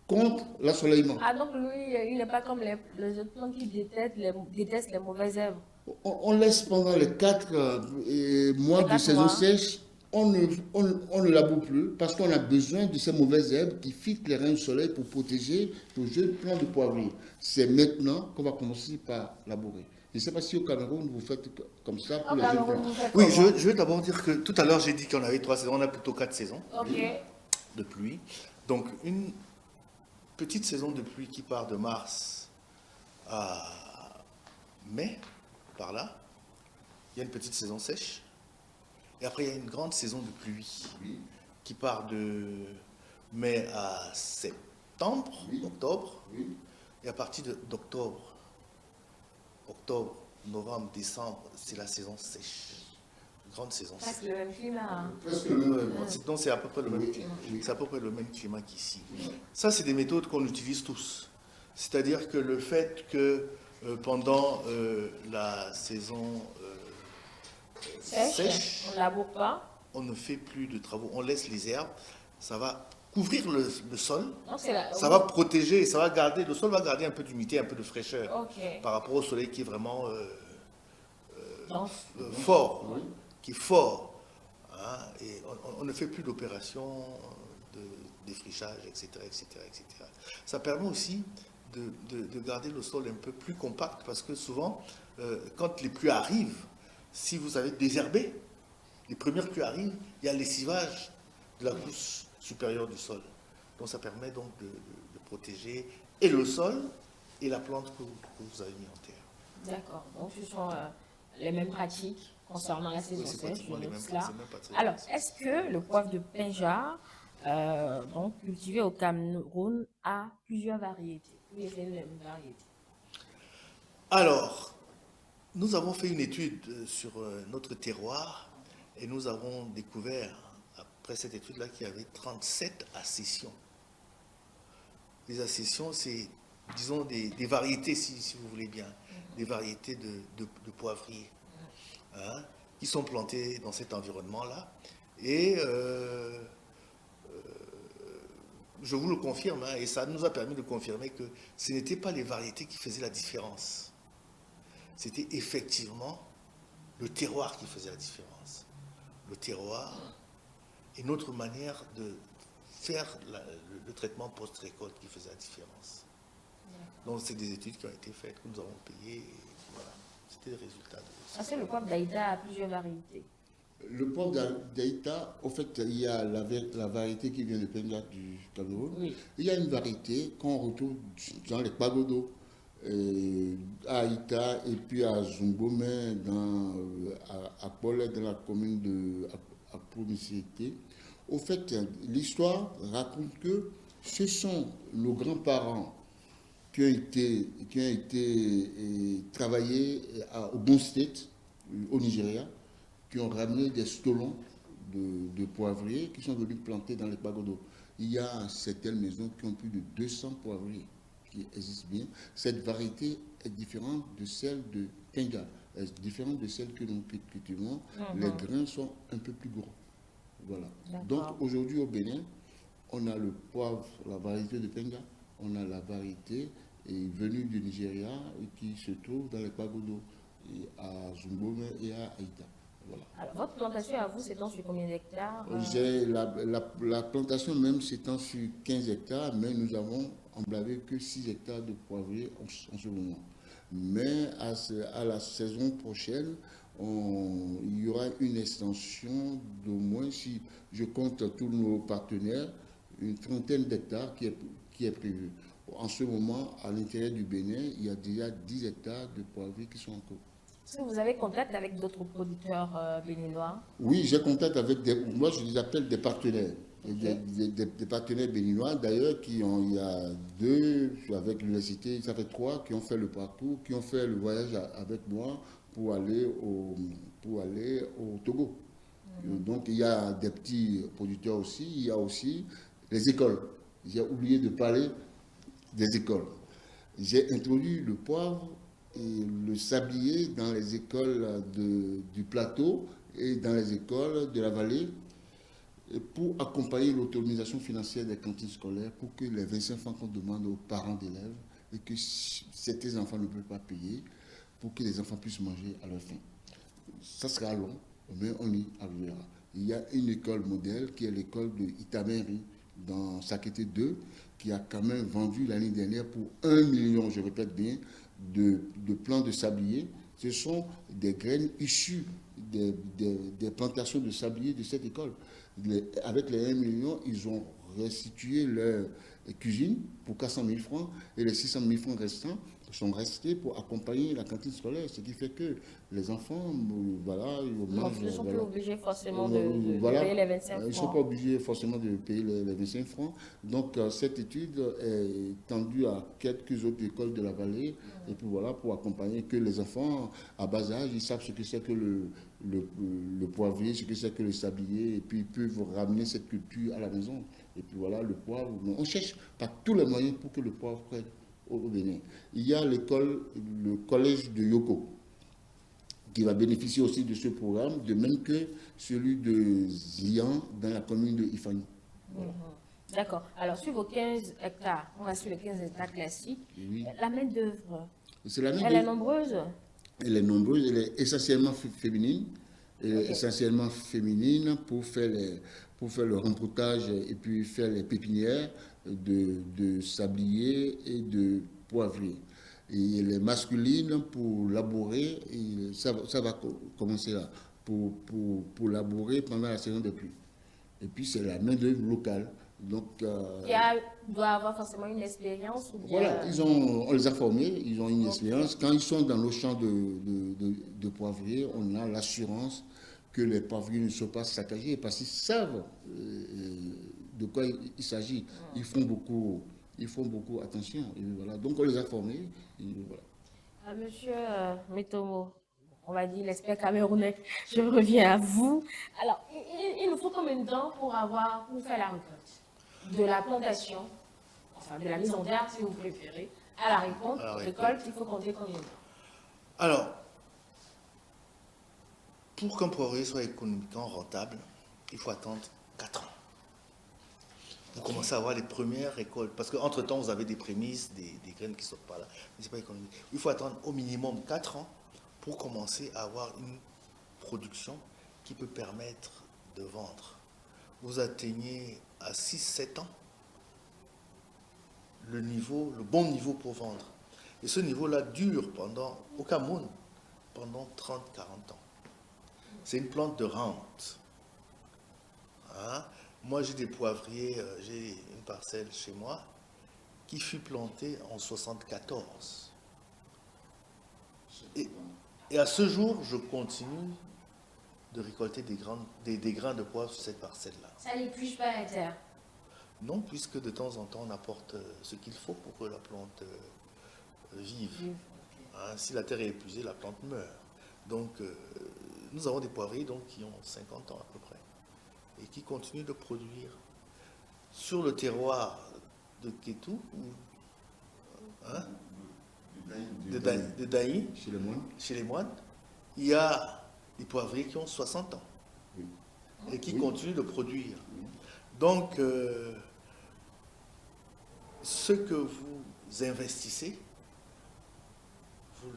contre l'ensoleillement. Ah, donc lui, il n'est pas comme les autres plantes qui détestent les mauvaises herbes. On laisse pendant les 4 mois de saison sèche, on ne laboure plus parce qu'on a besoin de ces mauvaises herbes qui filtrent les rayons du soleil pour protéger nos jeunes plants de poivrier. C'est maintenant qu'on va commencer par labourer. Je ne sais pas si au Cameroun, vous faites comme ça pour les jeunes plants. Oui, je vais d'abord dire que tout à l'heure, j'ai dit qu'on avait 3 saisons, on a plutôt 4 saisons de pluie. Donc, une petite saison de pluie qui part de mars à mai, par là. Il y a une petite saison sèche. Et après, il y a une grande saison de pluie qui part de mai à septembre, octobre. Et à partir d'octobre, novembre, décembre, c'est la saison sèche. grande saison. Presque le même climat. Hein. Presque le même. Donc c'est à peu près le même, Oui. c'est à peu près le même climat qu'ici. Ça, c'est des méthodes qu'on utilise tous. C'est-à-dire que le fait que pendant la saison sèche, On ne laboure pas. on ne fait plus de travaux, on laisse les herbes, ça va couvrir le sol, Donc c'est la... ça va protéger, ça va garder, le sol va garder un peu d'humidité, un peu de fraîcheur Ok. par rapport au soleil qui est vraiment Donc, fort, qui est fort. Hein, et on ne fait plus d'opérations de défrichage, etc., etc., etc. Ça permet aussi de garder le sol un peu plus compact parce que souvent, quand les pluies arrivent, si vous avez désherbé, les premières pluies arrivent, il y a le lessivage de la couche supérieure du sol. Donc ça permet donc de protéger et le sol et la plante que vous avez mis en terre. d'accord. Donc ce sont les mêmes pratiques concernant la saison Oui, c'est sèche. pratiquement je les note mêmes, cela. c'est même pas très Alors, difficile. est-ce que le poivre de Penja, donc cultivé au Cameroun, a plusieurs variétés? Oui, c'est les mêmes variétés. Alors, nous avons fait une étude sur notre terroir et nous avons découvert, après cette étude-là, qu'il y avait 37 accessions. Les accessions, c'est, disons, des variétés, si vous voulez bien, des variétés de poivriers, hein, qui sont plantées dans cet environnement-là. Et je vous le confirme, hein, et ça nous a permis de confirmer que ce n'étaient pas les variétés qui faisaient la différence. C'était effectivement le terroir qui faisait la différence. Le terroir et notre manière de faire le traitement post-récolte qui faisait la différence. Donc, c'est des études qui ont été faites, que nous avons payées, et voilà. C'était le résultat de Parce que le poivre d'Aïda a plusieurs variétés. Le poivre d'Aïta, au fait, il y a la variété qui vient de Penja du Cameroun. Oui. Il y a une variété qu'on retrouve dans les pagodos, à Aïta et puis à Zumbome, à Polé, dans la commune de Promisité. Au fait, l'histoire raconte que ce sont nos grands-parents qui ont été travaillés au Bon State, au Nigeria, qui ont ramené des stolons de poivriers qui sont venus planter dans les pagodos. Il y a certaines maisons qui ont plus de 200 poivriers qui existent bien. Cette variété est différente de celle de Penja, est différente de celle que nous cultivons. Les grains sont un peu plus gros. Voilà. Donc aujourd'hui au Bénin, on a le poivre, la variété de Penja, on a la variété venue du Nigeria et qui se trouve dans les pagodos, à Zumbome et à Aïta. Voilà. Alors, votre plantation à vous s'étend sur combien d'hectares? La plantation même s'étend sur 15 hectares, mais nous avons emblavé que 6 hectares de poivriers en ce moment. Mais à la saison prochaine, il y aura une extension d'au moins, si je compte tous nos partenaires, une trentaine d'hectares qui est prévue. En ce moment, à l'intérieur du Bénin, il y a déjà 10 hectares de poivriers qui sont en cours. Est-ce que vous avez contact avec d'autres producteurs béninois? Oui, j'ai contact avec moi je les appelle des partenaires. Okay. Des partenaires béninois d'ailleurs il y a 2 avec l'université, ça fait 3 qui ont fait le parcours, qui ont fait le voyage avec moi pour aller au Togo. Donc il y a des petits producteurs aussi, il y a aussi les écoles. J'ai oublié de parler des écoles. J'ai introduit le poivre et le sablier dans les écoles du plateau et dans les écoles de la vallée pour accompagner l'autonomisation financière des cantines scolaires pour que les 25 francs qu'on demande aux parents d'élèves et que certains enfants ne peuvent pas payer pour que les enfants puissent manger à leur faim. Ça sera long, mais on y arrivera. Il y a une école modèle qui est l'école de Itameri dans Sakété 2 qui a quand même vendu l'année dernière pour 1 million, je répète bien, de plants de sablier. Ce sont des graines issues des plantations de sablier de cette école. Avec les 1 million, ils ont restitué leur cuisine pour 400 000 francs et les 600 000 francs restants sont restés pour accompagner la cantine scolaire, ce qui fait que les enfants, voilà, ils mangent. Ils ne sont plus obligés forcément Voilà, payer les 25 ils ne sont francs. pas obligés forcément de payer les 25 francs. Donc, cette étude est tendue à quelques autres écoles de la vallée, et puis voilà, pour accompagner que les enfants à bas âge, ils savent ce que c'est que le poivrier, ce que c'est que le sablier, et puis ils peuvent ramener cette culture à la maison. Et puis voilà, le poivre, on cherche par tous les moyens pour que le poivre prenne au Bénin. Il y a l'école, le collège de Yoko, qui va bénéficier aussi de ce programme, de même que celui de Zian dans la commune de Ifani. Voilà. D'accord. Alors, sur vos 15 hectares, on va sur les 15 hectares classiques, Oui. la main-d'œuvre, Elle elle est nombreuse? Elle est nombreuse, elle est essentiellement féminine. Elle est essentiellement féminine pour faire le rempotage et puis faire les pépinières de sablier et de poivrier. Et elle est masculine pour labourer, et ça va commencer là, pour labourer pendant la saison des pluies. Et puis c'est la main-d'œuvre locale. Donc, Doit avoir forcément une expérience ou bien... voilà, on les a formés, ils ont une expérience. Quand ils sont dans nos champs de poivriers, on a l'assurance que les poivriers ne sont pas saccagés parce qu'ils savent de quoi il s'agit. Ils font beaucoup attention. Et voilà. Donc on les a formés. Et voilà. Monsieur Metomo, on va dire l'expert camerounais, je reviens à vous. Alors, il nous faut combien de temps pour faire la récolte? De la plantation, enfin de la mise en terre si vous préférez, à la récolte, il faut compter combien de temps? Alors, pour qu'un poivrier soit économiquement rentable, il faut attendre 4 ans. Vous commencez à avoir les premières récoltes. Parce qu'entre-temps, vous avez des prémices, des graines qui ne sortent pas là. Mais ce n'est pas économique. Il faut attendre au minimum 4 ans pour commencer à avoir une production qui peut permettre de vendre. Vous atteignez à 6-7 ans le bon niveau pour vendre. Et ce niveau-là dure au Cameroun, pendant 30-40 ans. C'est une plante de rente. Hein? Moi, j'ai des poivriers, j'ai une parcelle chez moi qui fut plantée en 74. Et à ce jour, je continue de récolter des grains de poivre sur cette parcelle-là. Ça n'épuise pas la terre? Non, puisque de temps en temps, on apporte ce qu'il faut pour que la plante vive. Hein, si la terre est épuisée, la plante meurt. Donc, nous avons des poivriers qui ont 50 ans à peu près et qui continuent de produire. Sur le terroir de Kétou, de Daï, chez les moines, il y a des poivriers qui ont 60 ans et qui continuent de produire. Donc, ce que vous investissez, vous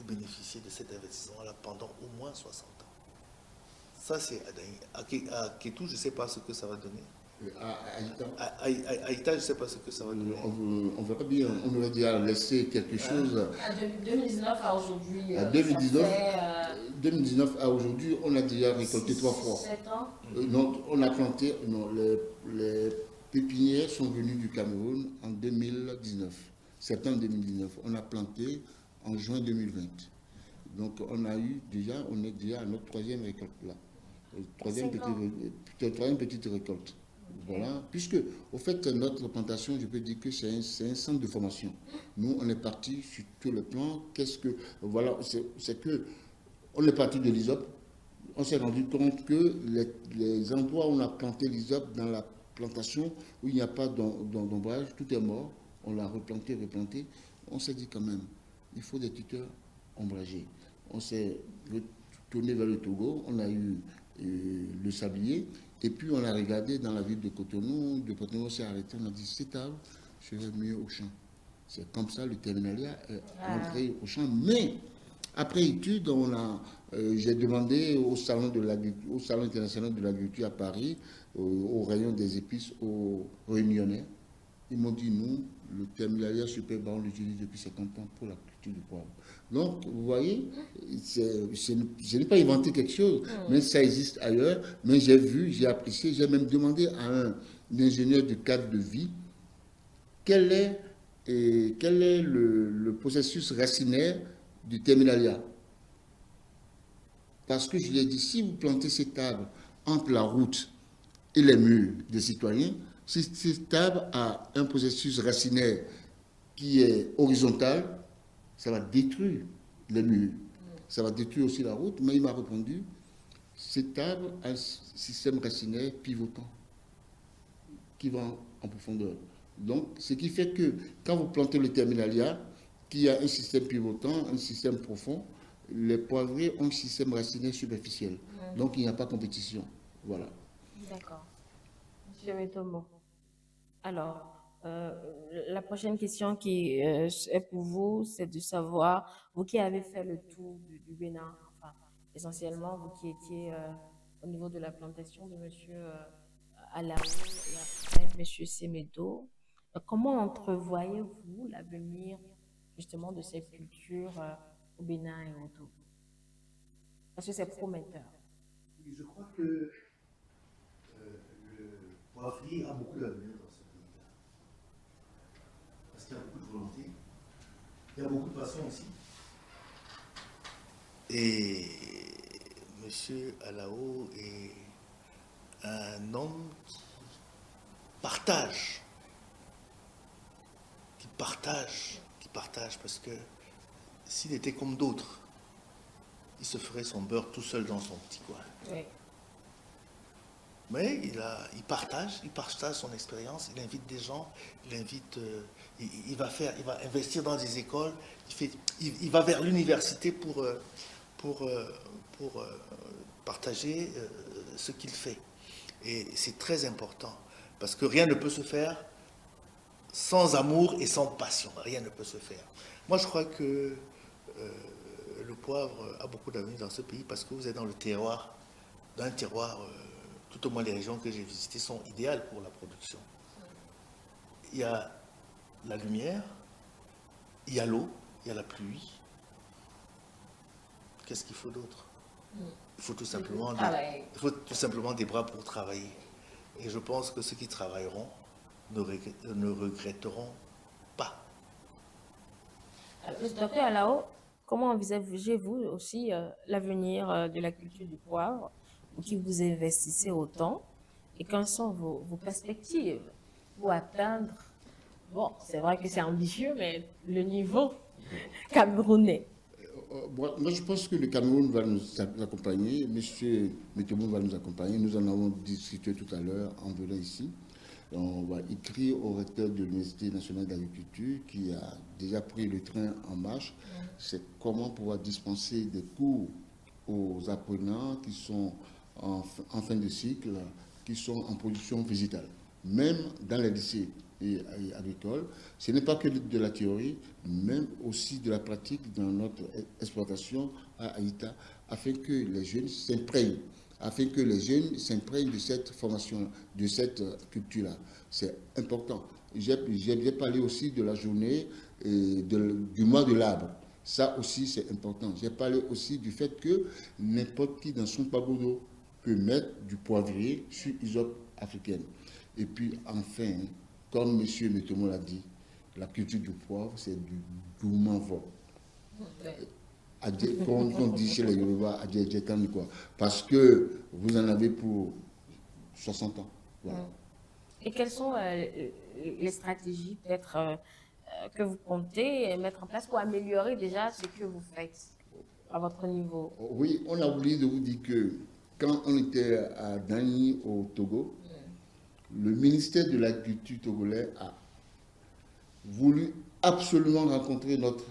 bénéficiez de cet investissement-là pendant au moins 60 ans. Ça, c'est à Kétou, je ne sais pas ce que ça va donner. À Haïta, je ne sais pas ce que ça va donner. On verra bien, on aurait déjà laissé quelque chose. De 2019 à aujourd'hui. À 2019 à aujourd'hui, on a déjà récolté 3 fois. 7 ans. Non, on a planté, les pépinières sont venues du Cameroun en 2019, septembre 2019. On a planté en juin 2020. Donc on est déjà à notre 3e récolte là. Troisième petite récolte. Voilà. Puisque, au fait, notre plantation, je peux dire que c'est un centre de formation. Nous, on est parti sur tous les plans. Voilà, c'est que, on est parti de l'ISOP. On s'est rendu compte que les endroits où on a planté l'ISOP dans la plantation, où il n'y a pas d'ombrage, tout est mort. On l'a replanté. On s'est dit quand même, il faut des tuteurs ombragés. On s'est retourné vers le Togo, on a eu le sablier, et puis on a regardé dans la ville de Cotonou. De Cotonou, s'est arrêté, on a dit cet arbre serait mieux au champ. C'est comme ça le terminalia est entré au champ. Mais après étude, j'ai demandé au salon international de l'agriculture à Paris, au rayon des épices, aux Réunionnais. Ils m'ont dit, nous, le terminalia superbe, on l'utilise depuis 50 ans pour la culture du poivre. Donc, vous voyez, je n'ai pas inventé quelque chose, mais ça existe ailleurs. Mais j'ai vu, j'ai apprécié, j'ai même demandé à un ingénieur du cadre de vie quel est et quel est le processus racinaire du terminalia. Parce que je l'ai dit, si vous plantez cet arbre entre la route et les murs des citoyens, si cet arbre a un processus racinaire qui est horizontal, ça va détruire les murs. Ça va détruire aussi la route, mais il m'a répondu, cet arbre a un système racinaire pivotant qui va en profondeur. Donc, ce qui fait que quand vous plantez le terminalia, qui a un système pivotant, un système profond, les poivriers ont un système racinaire superficiel. Donc, il n'y a pas de compétition. Voilà. D'accord. Monsieur Metomo. Alors, la prochaine question qui est pour vous, c'est de savoir, vous qui avez fait le tour du Bénin, enfin, essentiellement, vous qui étiez au niveau de la plantation de Monsieur Alao et après Monsieur Semedo, comment entrevoyez-vous l'avenir justement de cette culture au Bénin et au Togo? Parce que c'est prometteur. Oui, je crois que le poivrier a beaucoup d'avenir dans ce pays-là. Parce qu'il y a beaucoup de volonté, il y a beaucoup de passion aussi. Et M. Alao est un homme partage, qui partage, parce que s'il était comme d'autres, il se ferait son beurre tout seul dans son petit coin. Oui. Mais il partage son expérience, il invite des gens, il va investir dans des écoles, il va vers l'université pour partager ce qu'il fait. Et c'est très important, parce que rien ne peut se faire sans amour et sans passion. Rien ne peut se faire. Moi, je crois que le poivre a beaucoup d'avenir dans ce pays, parce que vous êtes dans le terroir, tout au moins les régions que j'ai visitées sont idéales pour la production. Il y a la lumière, il y a l'eau, il y a la pluie. Qu'est-ce qu'il faut d'autre? Il faut tout simplement des bras pour travailler. Et je pense que ceux qui travailleront ne regretteront pas. Alors, docteur Alao, comment envisagez-vous aussi l'avenir de la culture du poivre, vous qui vous investissez autant, et quelles sont vos perspectives pour atteindre, bon, c'est vrai que c'est ambitieux, mais le niveau camerounais? Moi, je pense que le Cameroun va nous accompagner. Monsieur Météo va nous accompagner. Nous en avons discuté tout à l'heure en venant ici. On va écrire au recteur de l'Université nationale d'agriculture qui a déjà pris le train en marche. C'est comment pouvoir dispenser des cours aux apprenants qui sont en fin de cycle, qui sont en production végétale. Même dans les lycées et agricoles, ce n'est pas que de la théorie, même aussi de la pratique dans notre exploitation à Haïta, afin que les jeunes s'imprègnent de cette formation, de cette culture-là. C'est important. J'ai parlé aussi de la journée et du mois de l'arbre. Ça aussi, c'est important. J'ai parlé aussi du fait que n'importe qui dans son pagodo peut mettre du poivrier sur isope africaine. Et puis, enfin, comme M. Metomo l'a dit, la culture du poivre, c'est du doumavo. Comme on dit chez les Yoruba, quoi. Parce que vous en avez pour 60 ans. Voilà. Et quelles sont les stratégies peut-être que vous comptez mettre en place pour améliorer déjà ce que vous faites à votre niveau? Oui, on a oublié de vous dire que quand on était à Dagny au Togo, le ministère de l'Agriculture togolais a voulu absolument rencontrer notre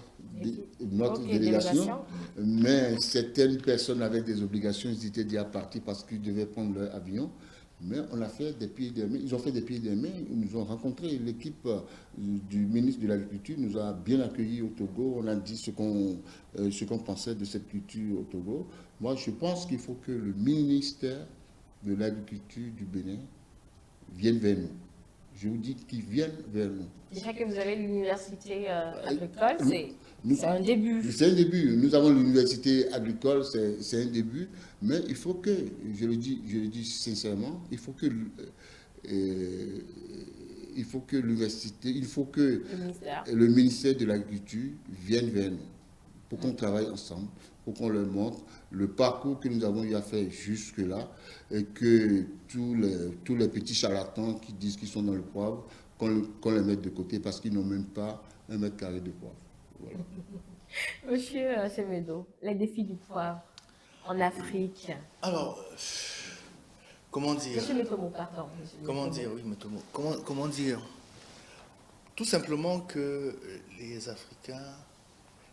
délégation, mais certaines personnes avaient des obligations, ils étaient déjà partis parce qu'ils devaient prendre leur avion. Mais on a fait des pieds et des mains, ils ont fait des pieds et des mains, ils nous ont rencontrés. L'équipe du ministre de l'Agriculture nous a bien accueillis au Togo, on a dit ce qu'on pensait de cette culture au Togo. Moi, je pense qu'il faut que le ministère de l'Agriculture du Bénin vienne vers nous. Je vous dis qu'ils viennent vers nous. Déjà que vous avez l'université agricole, c'est un début. C'est un début. Nous avons l'université agricole, c'est un début. Mais il faut que, je le dis sincèrement, il faut il faut que l'université, il faut que ministère. le ministère de l'Agriculture vienne vers nous pour qu'on travaille ensemble, pour qu'on leur montre le parcours que nous avons eu à faire jusque-là et que tous les petits charlatans qui disent qu'ils sont dans le poivre, qu'on les mette de côté parce qu'ils n'ont même pas 1 m² de poivre. Voilà. Monsieur Semedo, les défis du poivre en Afrique. Alors, comment dire? Monsieur Metomo, pardon. Comment dire, oui, Metomo. Comment dire? Tout simplement que les Africains,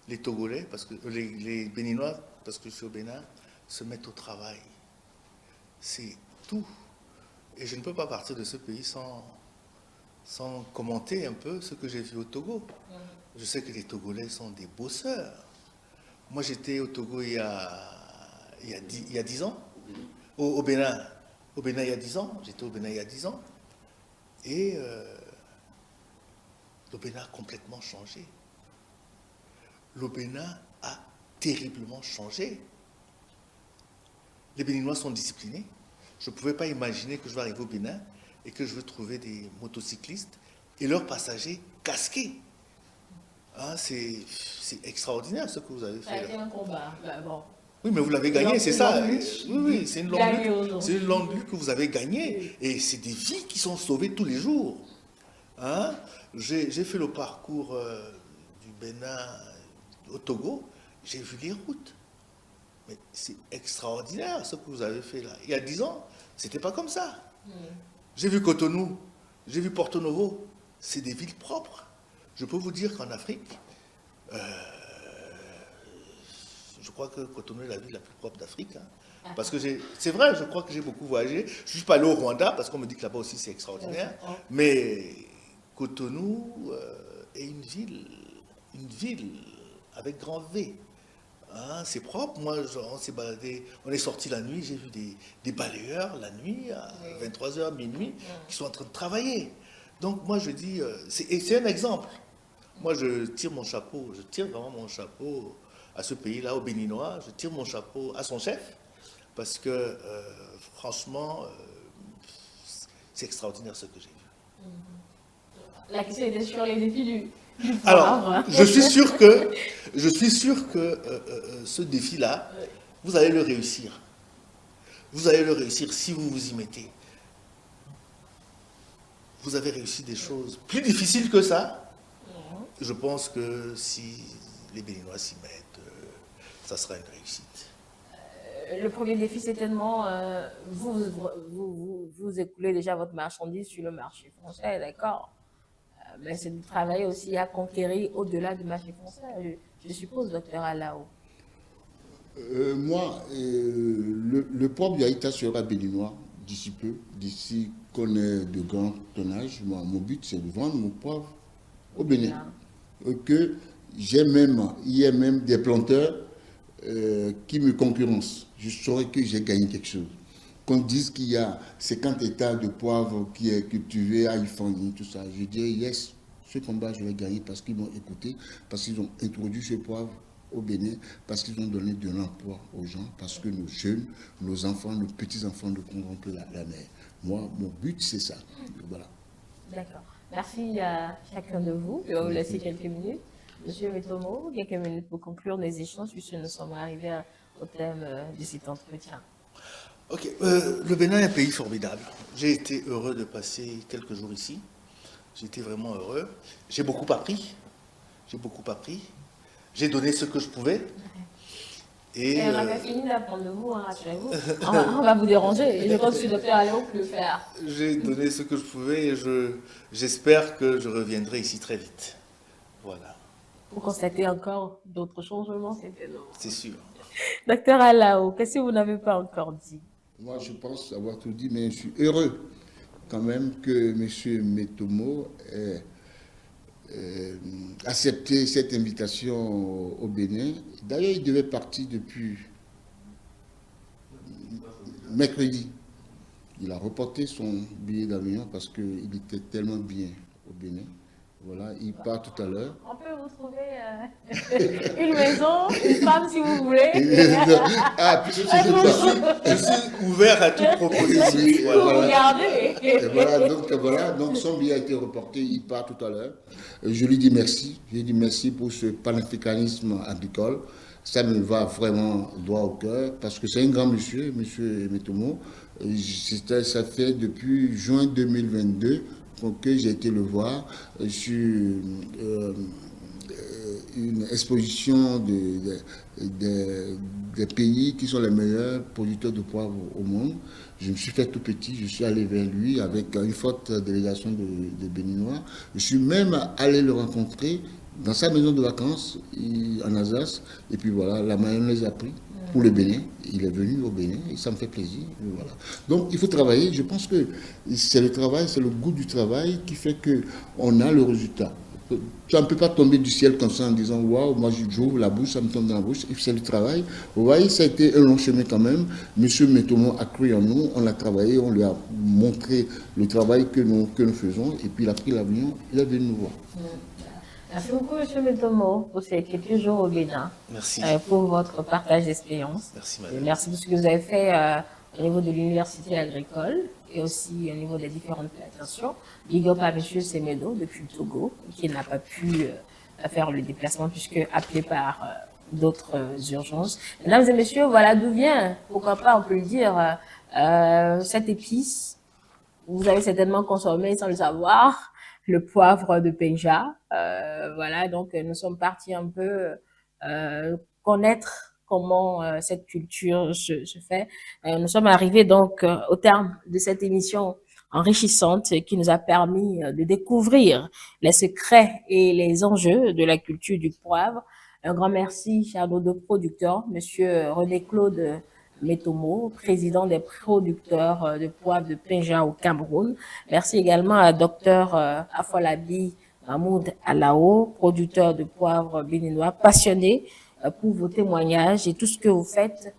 les Togolais, parce que les Béninois, parce que je suis au Bénin, se mettent au travail. C'est tout. Et je ne peux pas partir de ce pays sans commenter un peu ce que j'ai vu au Togo. Je sais que les Togolais sont des bosseurs. Moi, j'étais au Togo il y a 10 ans, au Bénin. Au Bénin, il y a 10 ans. J'étais au Bénin il y a 10 ans. Et le Bénin a complètement changé. Le Bénin a terriblement changé. Les Béninois sont disciplinés. Je ne pouvais pas imaginer que je vais arriver au Bénin et que je vais trouver des motocyclistes et leurs passagers casqués. Hein, c'est extraordinaire ce que vous avez fait. Ça a été un combat. Bon. Oui, mais vous l'avez gagné, c'est ça. Oui, oui, c'est une Gagné longue lutte. aujourd'hui. C'est une longue lutte que vous avez gagnée. Et c'est des vies qui sont sauvées tous les jours. Hein? J'ai fait le parcours du Bénin au Togo. J'ai vu les routes. Mais c'est extraordinaire ce que vous avez fait là. Il y a 10 ans, c'était pas comme ça. J'ai vu Cotonou, j'ai vu Porto Novo. C'est des villes propres. Je peux vous dire qu'en Afrique, je crois que Cotonou est la ville la plus propre d'Afrique. Hein. Parce que c'est vrai, je crois que j'ai beaucoup voyagé. Je ne suis pas allé au Rwanda parce qu'on me dit que là-bas aussi c'est extraordinaire. Mais Cotonou est une ville avec grand V. Hein, c'est propre. Moi, on s'est baladé, on est sorti la nuit, j'ai vu des balayeurs la nuit à 23h, minuit, qui sont en train de travailler. Donc moi je dis, c'est un exemple. Moi je tire vraiment mon chapeau à ce pays-là, au Béninois, je tire mon chapeau à son chef, parce que franchement, c'est extraordinaire ce que j'ai vu. La question était sur les défis du Alors, poivre. je suis sûr que ce défi-là, vous allez le réussir. Vous allez le réussir si vous vous y mettez. Vous avez réussi des choses plus difficiles que ça. Je pense que si les Béninois s'y mettent, ça sera une réussite. Le premier défi, c'est tellement vous écoulez déjà votre marchandise sur le marché français, d'accord? Mais c'est de travailler aussi à conquérir au-delà du marché français, je suppose, docteur Alao. Moi, le poivre d'Aïta sera béninois d'ici peu, d'ici qu'on ait de grands tonnages. Moi, mon but, c'est de vendre mon poivre au Bénin. Que il y a même des planteurs qui me concurrencent. Je saurais que j'ai gagné quelque chose. Qu'on dise qu'il y a 50 hectares de poivre qui est cultivé à Ifangui, tout ça. Je dis, yes, ce combat, je vais gagner parce qu'ils m'ont écouté, parce qu'ils ont introduit ce poivre au Bénin, parce qu'ils ont donné de l'emploi aux gens, parce que nos jeunes, nos enfants, nos petits-enfants ne prendront plus la mer. Moi, mon but, c'est ça. Voilà. D'accord. Merci à chacun de vous. Je vais vous laisser quelques minutes. Monsieur Metomo, quelques minutes pour conclure les échanges, puisque nous sommes arrivés au thème de cet entretien. Ok, le Bénin est un pays formidable. J'ai été heureux de passer quelques jours ici. J'ai été vraiment heureux. J'ai beaucoup appris. J'ai donné ce que je pouvais. Et on avait fini d'apprendre de vous, hein, rassurez-vous. On va vous déranger. Et je pense que le docteur Alao peut le faire. J'ai donné ce que je pouvais et j'espère que je reviendrai ici très vite. Voilà. Pour constater encore d'autres changements, c'est sûr. Docteur Alao, qu'est-ce que vous n'avez pas encore dit? Moi, je pense avoir tout dit, mais je suis heureux quand même que M. Metomo ait accepté cette invitation au Bénin. D'ailleurs, il devait partir depuis mercredi. Il a reporté son billet d'avion parce qu'il était tellement bien au Bénin. Voilà, il part tout à l'heure. On peut vous trouver une maison, une femme si vous voulez. Ah, puis Je suis ouvert à toute proposition. oui, Vous voilà. regardez. Et voilà, donc son billet a été reporté, il part tout à l'heure. Je lui dis merci, je lui dis merci pour ce panafricanisme agricole. Ça me va vraiment droit au cœur parce que c'est un grand monsieur, monsieur Metomo. Ça fait depuis juin 2022 que j'ai été le voir sur une exposition des pays qui sont les meilleurs producteurs de poivre au monde. Je me suis fait tout petit, je suis allé vers lui avec une forte délégation de Béninois. Je suis même allé le rencontrer dans sa maison de vacances en Alsace. Et puis voilà, la mayonnaise a pris pour le Bénin. Il est venu au Bénin et ça me fait plaisir. Voilà. Donc il faut travailler. Je pense que c'est le travail, c'est le goût du travail qui fait qu'on a le résultat. Ça ne peut pas tomber du ciel comme ça en disant waouh, moi j'ouvre la bouche, ça me tombe dans la bouche. C'est le travail. Vous voyez, ça a été un long chemin quand même. Monsieur Metomo a cru en nous, on a travaillé, on lui a montré le travail que nous faisons. Et puis il a pris l'avion, il est venu nous voir. Merci beaucoup, M. Metomo, pour ces quelques jours au Bénin. Merci. Pour votre partage d'expérience. Merci, Et madame. merci pour ce que vous avez fait au niveau de l'université agricole et aussi au niveau des différentes plantations. Big up à M. Semedo depuis le Togo, qui n'a pas pu faire le déplacement puisque appelé par d'autres urgences. Mesdames et messieurs, voilà d'où vient, pourquoi pas, on peut le dire, cette épice. Vous avez certainement consommé sans le savoir le poivre de Penja. Voilà, donc nous sommes partis un peu connaître comment cette culture se fait. Nous sommes arrivés donc au terme de cette émission enrichissante qui nous a permis de découvrir les secrets et les enjeux de la culture du poivre. Un grand merci à nos deux producteurs, Monsieur René-Claude Metomo, président des producteurs de poivre de Penja au Cameroun. Merci également à Dr Afolabi Mahmoud Alao, producteur de poivre béninois, passionné pour vos témoignages et tout ce que vous faites,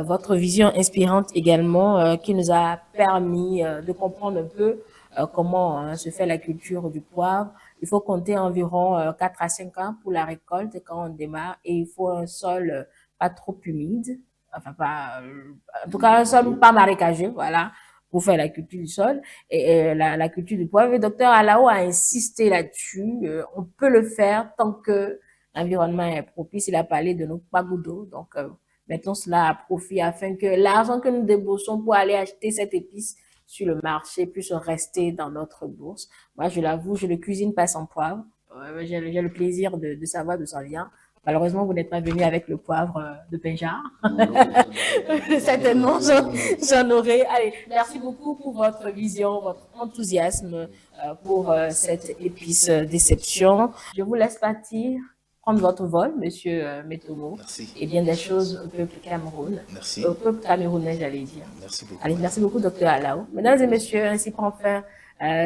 votre vision inspirante également qui nous a permis de comprendre un peu comment se fait la culture du poivre. Il faut compter environ 4 à 5 ans pour la récolte quand on démarre et il faut un sol pas trop humide, enfin pas, en tout cas un sol pas marécageux, voilà, pour faire la culture du sol et la culture du poivre. Le docteur Alao a insisté là-dessus. On peut le faire tant que l'environnement est propice. Il a parlé de nos pagoudos. Donc, mettons cela à profit afin que l'argent que nous déboursons pour aller acheter cette épice sur le marché puisse rester dans notre bourse. Moi, je l'avoue, je ne cuisine pas sans poivre. J'ai le plaisir de savoir d'où ça vient. Malheureusement, vous n'êtes pas venu avec le poivre de Penja. Certainement, j'en aurai. Allez, merci beaucoup pour votre vision, votre enthousiasme pour cette épice déception. Je vous laisse partir, prendre votre vol, Monsieur Metomo. Merci. Et bien des choses au peuple Cameroun. Merci. Au peuple camerounais, j'allais dire. Merci beaucoup. Allez, merci beaucoup, docteur Alao. Mesdames et messieurs, ainsi prend fin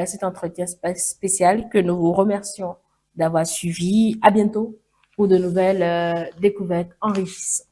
cet entretien spécial que nous vous remercions d'avoir suivi. À bientôt pour de nouvelles découvertes enrichissantes.